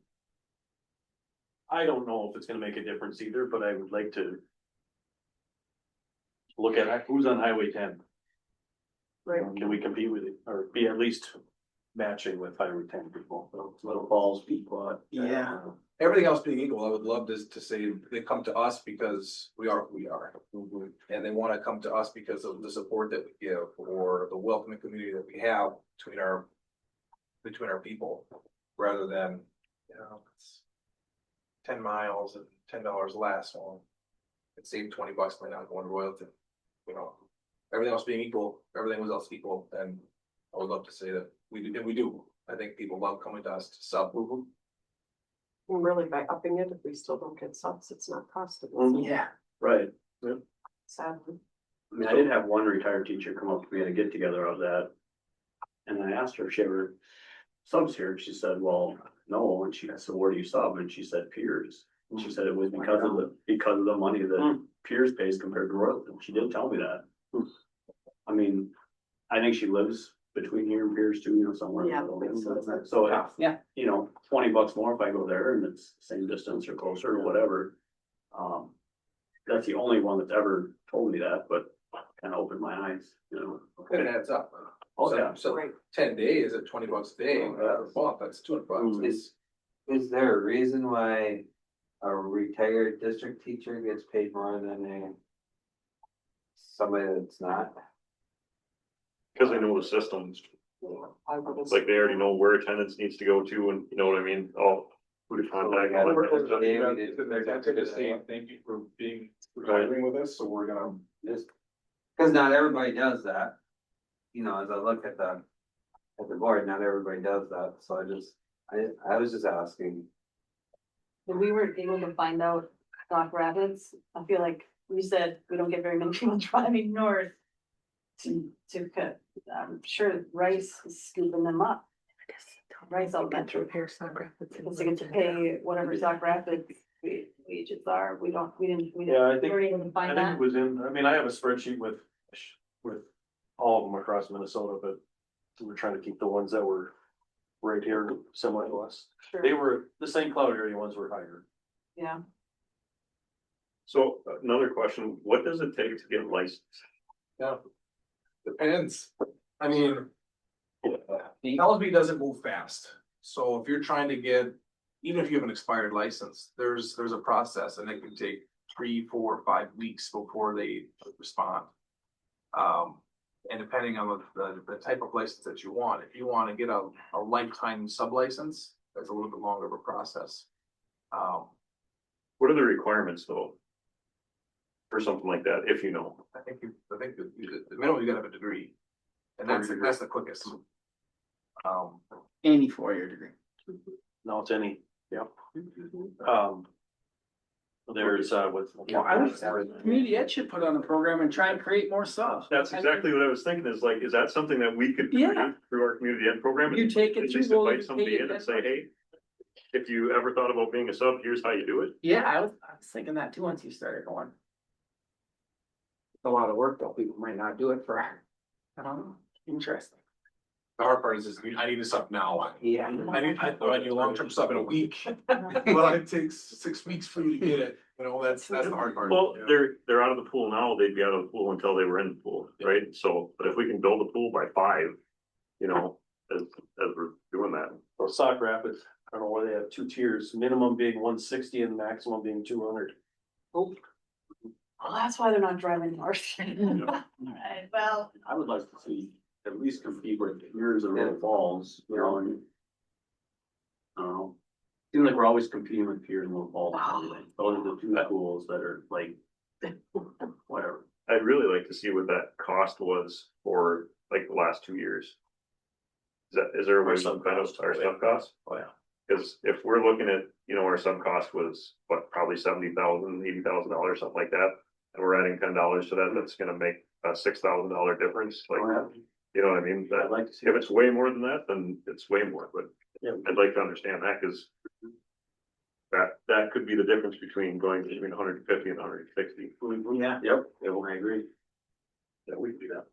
I don't know if it's gonna make a difference either, but I would like to. Look at who's on Highway 10. Right. Can we compete with it, or be at least matching with Highway 10 people, Little Falls, Pequot. Yeah. Everything else being equal, I would love to say they come to us because we are who we are. And they wanna come to us because of the support that we give, or the welcoming community that we have between our people, rather than, you know, it's 10 miles and $10 less, well, it saved $20 by not going to Royalton, you know. Everything else being equal, everything was else equal, and I would love to say that we do. I think people love coming to us to sub. And really, by upping it, if we still don't get subs, it's not costing Mm-hmm. us. Yeah. Right. Sadly. I mean, I did have one retired teacher come up to me at a get together of that. And I asked her if she ever subs here, and she said, well, no, and I said, where do you sub? And she said Piers. And she said it was because of the money that Piers pays compared to Royalton. She did tell me that. I mean, I think she lives between here and Piers too, you know, somewhere. Yeah. So, Yeah. you know, $20 more if I go there and it's same distance or closer or whatever. That's the only one that's ever told me that, but kind of opened my eyes, you know. It adds up. Oh, yeah. So 10 days at $20 a day, per month, that's $200. Is there a reason why a retired district teacher gets paid more than somebody that's not? Cause they know the systems, I would it's like they already know where attendance needs to go to, and you know what I mean, who to contact. and all that kind of stuff. Thank you for being retiring with us, so we're gonna. Cause not everybody does that. You know, as I look at the board, not everybody does that, so I was just asking. When we weren't able to find out Dock Rapids, I feel like we said we don't get very many people driving north to cut. I'm sure Rice is scooping them up. Rice Elementary. Because they get to pay whatever Dock Rapids wages are. We didn't. Yeah, I think, weren't able to I find think that. it was I mean, I have a spreadsheet with all of them across Minnesota, but we're trying to keep the ones that were right here similar to us. Sure. They were, the St. Cloud area ones were higher. Yeah. So another question, what does it take to get licensed? Yeah. Depends. I mean. The LSB doesn't move fast, so if you're trying to get, even if you have an expired license, there's a process, and it can take 3, 4, 5 weeks before they respond. And depending on the type of license that you want, if you want to get a lifetime sub license, that's a little bit longer of a process. What are the requirements though? For something like that, if you know? I think the minimum you gotta have a degree, and that's the quickest. Any 4-year degree. No, it's any, yep. There's, Community ed should put on a program and try and create more subs. That's exactly what I was thinking, is like, is that something that we could create Yeah. through our community ed program? You take it At through least those invite somebody in and say, hey, if you ever thought about being a sub, here's how you do it. Yeah, I was thinking that too, once you started going. It's a lot of work though, people might not do it for, I don't know, interesting. The hard part is I need a sub now. Yeah. I need a long-term sub in a week. Well, it takes 6 weeks for you to get it, you know, that's the hard part. Well, they're out of the pool now, they'd be out of the pool until they were in the pool, right? So, but if we can build a pool by 5, you know, as we're doing that. or Sock Rapids, I don't know where they have 2 tiers, minimum being 160 and maximum being 200. Well, that's why they're not driving north. Alright, well, I would like to see at least compete with yours and Little Falls, you know, and. I don't know. Seems like we're always competing with Piers and Little Falls. and everything. Those are the 2 schools that are like, whatever. I'd really like to see what that cost was for like the last 2 years. Is there a way Our to sub kind of cost, our oh, sub cost? Oh, yeah. Cause if we're looking at, you know, our sub cost was what, probably $70,000, $80,000, something like that. And we're adding $10 to that, that's gonna make a $6,000 difference, like, you know what I mean? I'd That, like to see. if it's way more than that, then it's way more, but Yeah. I'd like to understand that, cause that could be the difference between going between 150 and 160. Yeah, yep, I agree. That we could do that.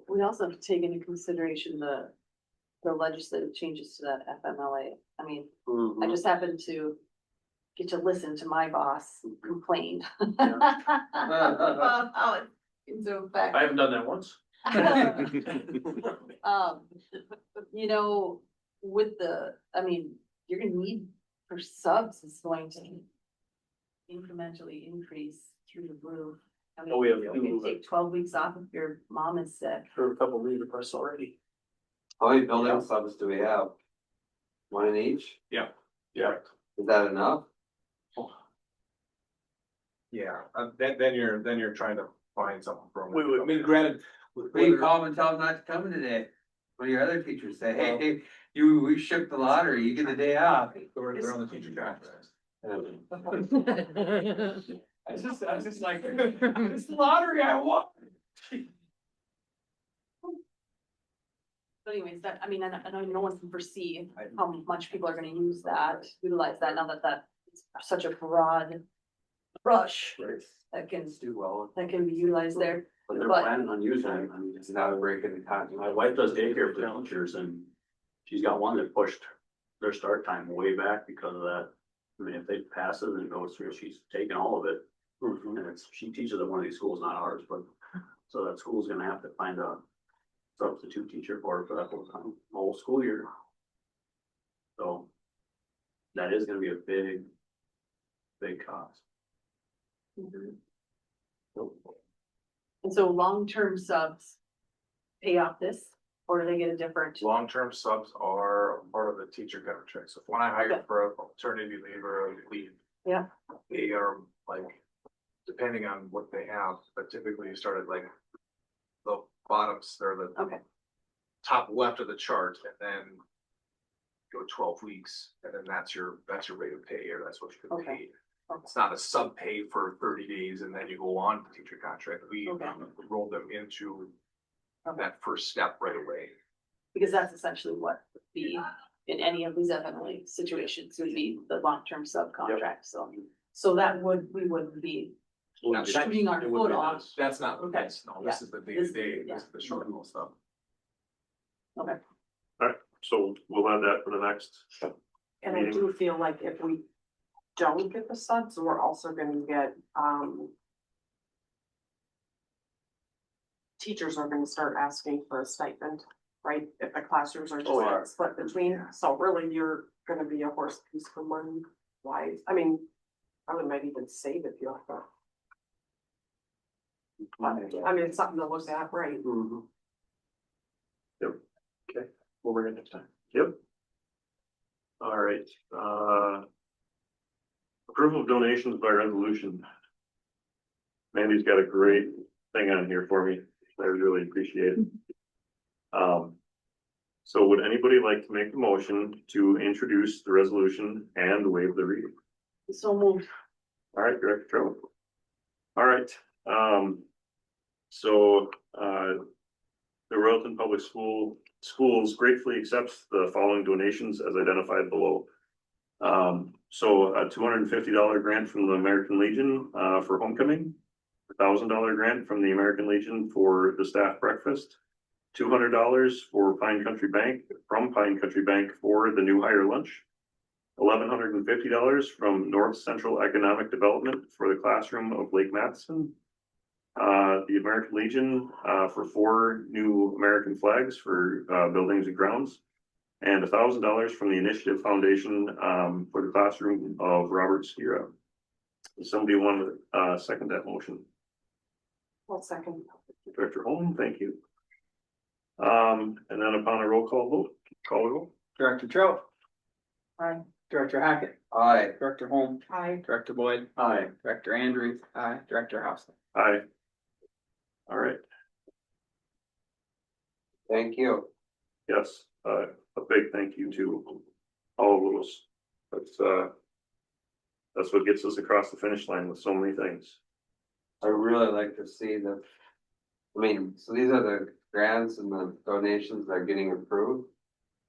we also have to take into consideration the legislative changes to that FMLA. I mean, I just happened to get to listen to my boss complain. About how it's into effect. I haven't done that once. You know, with you're gonna need for subs is going to incrementally increase through the roof. I mean, Oh, we have you can take 12 weeks off if your mom is sick. For a couple of leave requests already. How many building subs do we have? 1 in each? Yeah. Is that enough? Yeah, then you're trying to find something from. Wait, I mean, granted. Well, you call them and tell them not to come today. One of your other teachers say, hey, we shook the lottery, you get the day off. They're on the teacher contract. I was just like, it's the lottery I won. But anyways, I know no one can foresee how much people are gonna utilize that now that it's such a broad brush that can be utilized there. But they're But- planning on using it. I mean, It's not a break in the contract. my wife does daycare for teachers and she's got one that pushed their start time way back because of that. I mean, if they pass it and it goes through, she's taking all of it. And she teaches at one of these schools, not ours, but so that school's gonna have to find a substitute teacher for her for that whole school year. So that is gonna be a big cost. And so long-term subs pay off this, or do they get a different? Long-term subs are part of the teacher contract, so if when I hire Okay. for a maternity leave or a leave. Yeah. They are like, depending on what they have, but typically you start at like. The bottoms, they're the. Okay. Top left of the chart and then. Go 12 weeks and then that's your rate of pay, or that's what you can Okay. pay. It's not a sub pay for 30 days and then you go on to teacher contract, we Okay. roll them into. Okay. That first step right away. Because that's essentially what the, in any of these FMLA situations would be the long-term subcontract, so we wouldn't be Now, shooting our it would foot be off. nice. That's not, Okay. this is the day-to-day, this is the short haul stuff. Okay. So we'll have that for the next. And I do feel like if we don't get the subs, we're also gonna get, teachers are gonna start asking for a stipend, right? If the classrooms are Oh, yeah. just split between, so really you're gonna be a horse piece for money wise. I mean, I might even save if you like that. But, I mean, it's something to look at, right? Yep. Okay, we'll bring it next time. Yep. All right, approval of donations by resolution. Mandy's got a great thing on here for me. I really appreciate it. So would anybody like to make the motion to introduce the resolution and waive the reading? So moved. All right, Director Trump. All right, so, the Royalton Public Schools gratefully accepts the following donations as identified below. So a $250 grant from the American Legion, for homecoming, $1,000 grant from the American Legion for the staff breakfast, $200 for Pine Country Bank, from Pine Country Bank for the new hire lunch, $1,150 from North Central Economic Development for the classroom of Lake Matheson. The American Legion, for 4 new American flags for, buildings and grounds. And $1,000 from the Initiative Foundation, for the classroom of Robert Skira. Does somebody want to, second that motion? One second. Director Holm, thank you. And then upon a roll call vote, call the roll. Director Trout, Aye. Director Hackett, Aye. Director Holm, Aye. Director Boyd, Aye. Director Andrews, Director House. Aye. All right, Thank you. yes, a big thank you to all of those. That's what gets us across the finish line with so many things. I really like to see that. I mean, so these are the grants and the donations that are getting approved.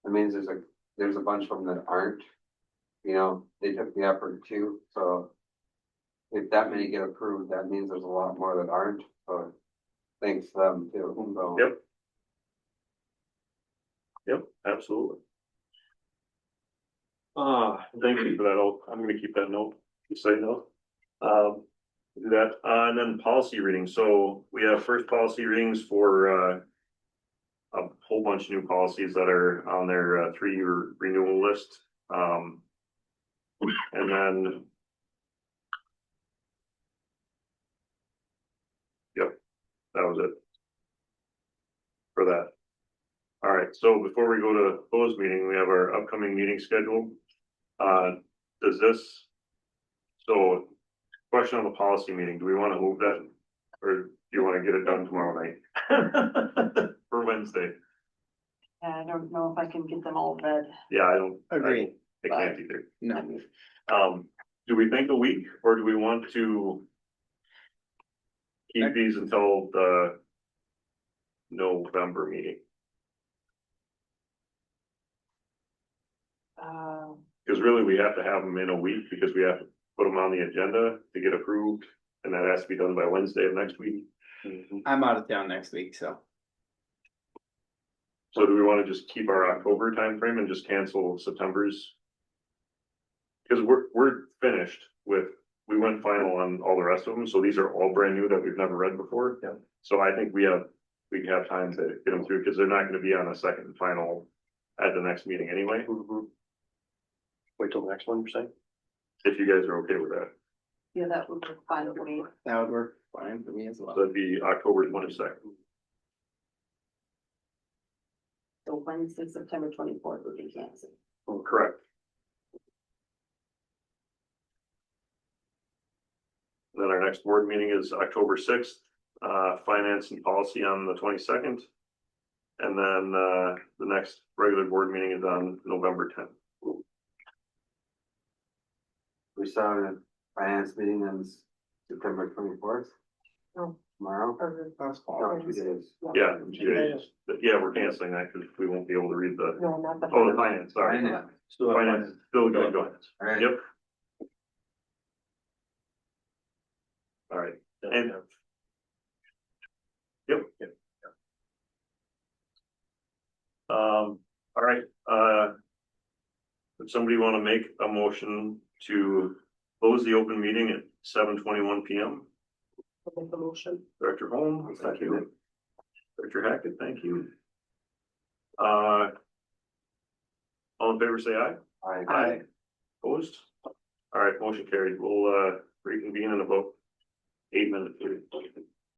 That means there's a bunch of them that aren't. You know, they took the effort too, so. If that many get approved, that means there's a lot more that aren't, so thanks to them too. So, Yep. Yep, absolutely. Thank you for that. I'm gonna keep that note, just so you know. Do that, and then policy reading. So we have first policy readings for, a whole bunch of new policies that are on their 3-year renewal list. And then. Yep, that was it. For that. All right, so before we go to closed meeting, we have our upcoming meeting schedule. Does this? So, question on the policy meeting, do we want to move that? Or do you want to get it done tomorrow night? For Wednesday? I don't know if I can get them all read. Yeah, I don't. Agreed. I can't either. No. Do we think a week, or do we want to? Keep these until the November meeting? Because really, we have to have them in a week because we have to put them on the agenda to get approved, and that has to be done by Wednesday of next week. I'm out of town next week, so. So do we want to just keep our October timeframe and just cancel September's? Because we're finished with, we went final on all the rest of them, so these are all brand new that we've never read before. Yeah. So I think we can have time to get them through, because they're not gonna be on a second and final at the next meeting anyway. Wait till the next one, you're saying? If you guys are okay with that. Yeah, that would be fine with me. That would work fine for me as well. That'd be October 22nd. So Wednesday, September 24th would be canceled. Oh, correct. Then our next board meeting is October 6th, finance and policy on the 22nd. And then, the next regular board meeting is on November 10th. we saw a finance meeting on September 24th. Oh. Tomorrow. That's No, 2 days. Yeah, 2 days. But yeah, we're canceling that because we won't be able to read the, No, not the. oh, the finance, sorry. Finance. Finance, still good, go ahead. All right. Yep. All right, and. Yep. All right, would somebody want to make a motion to close the open meeting at 7:21 PM? Make the motion. Director Holm, thank you. Director Hackett, thank you. All in favor, say aye. Aye. Opposed? All right, motion carried. We'll reconvene in about 8 minutes.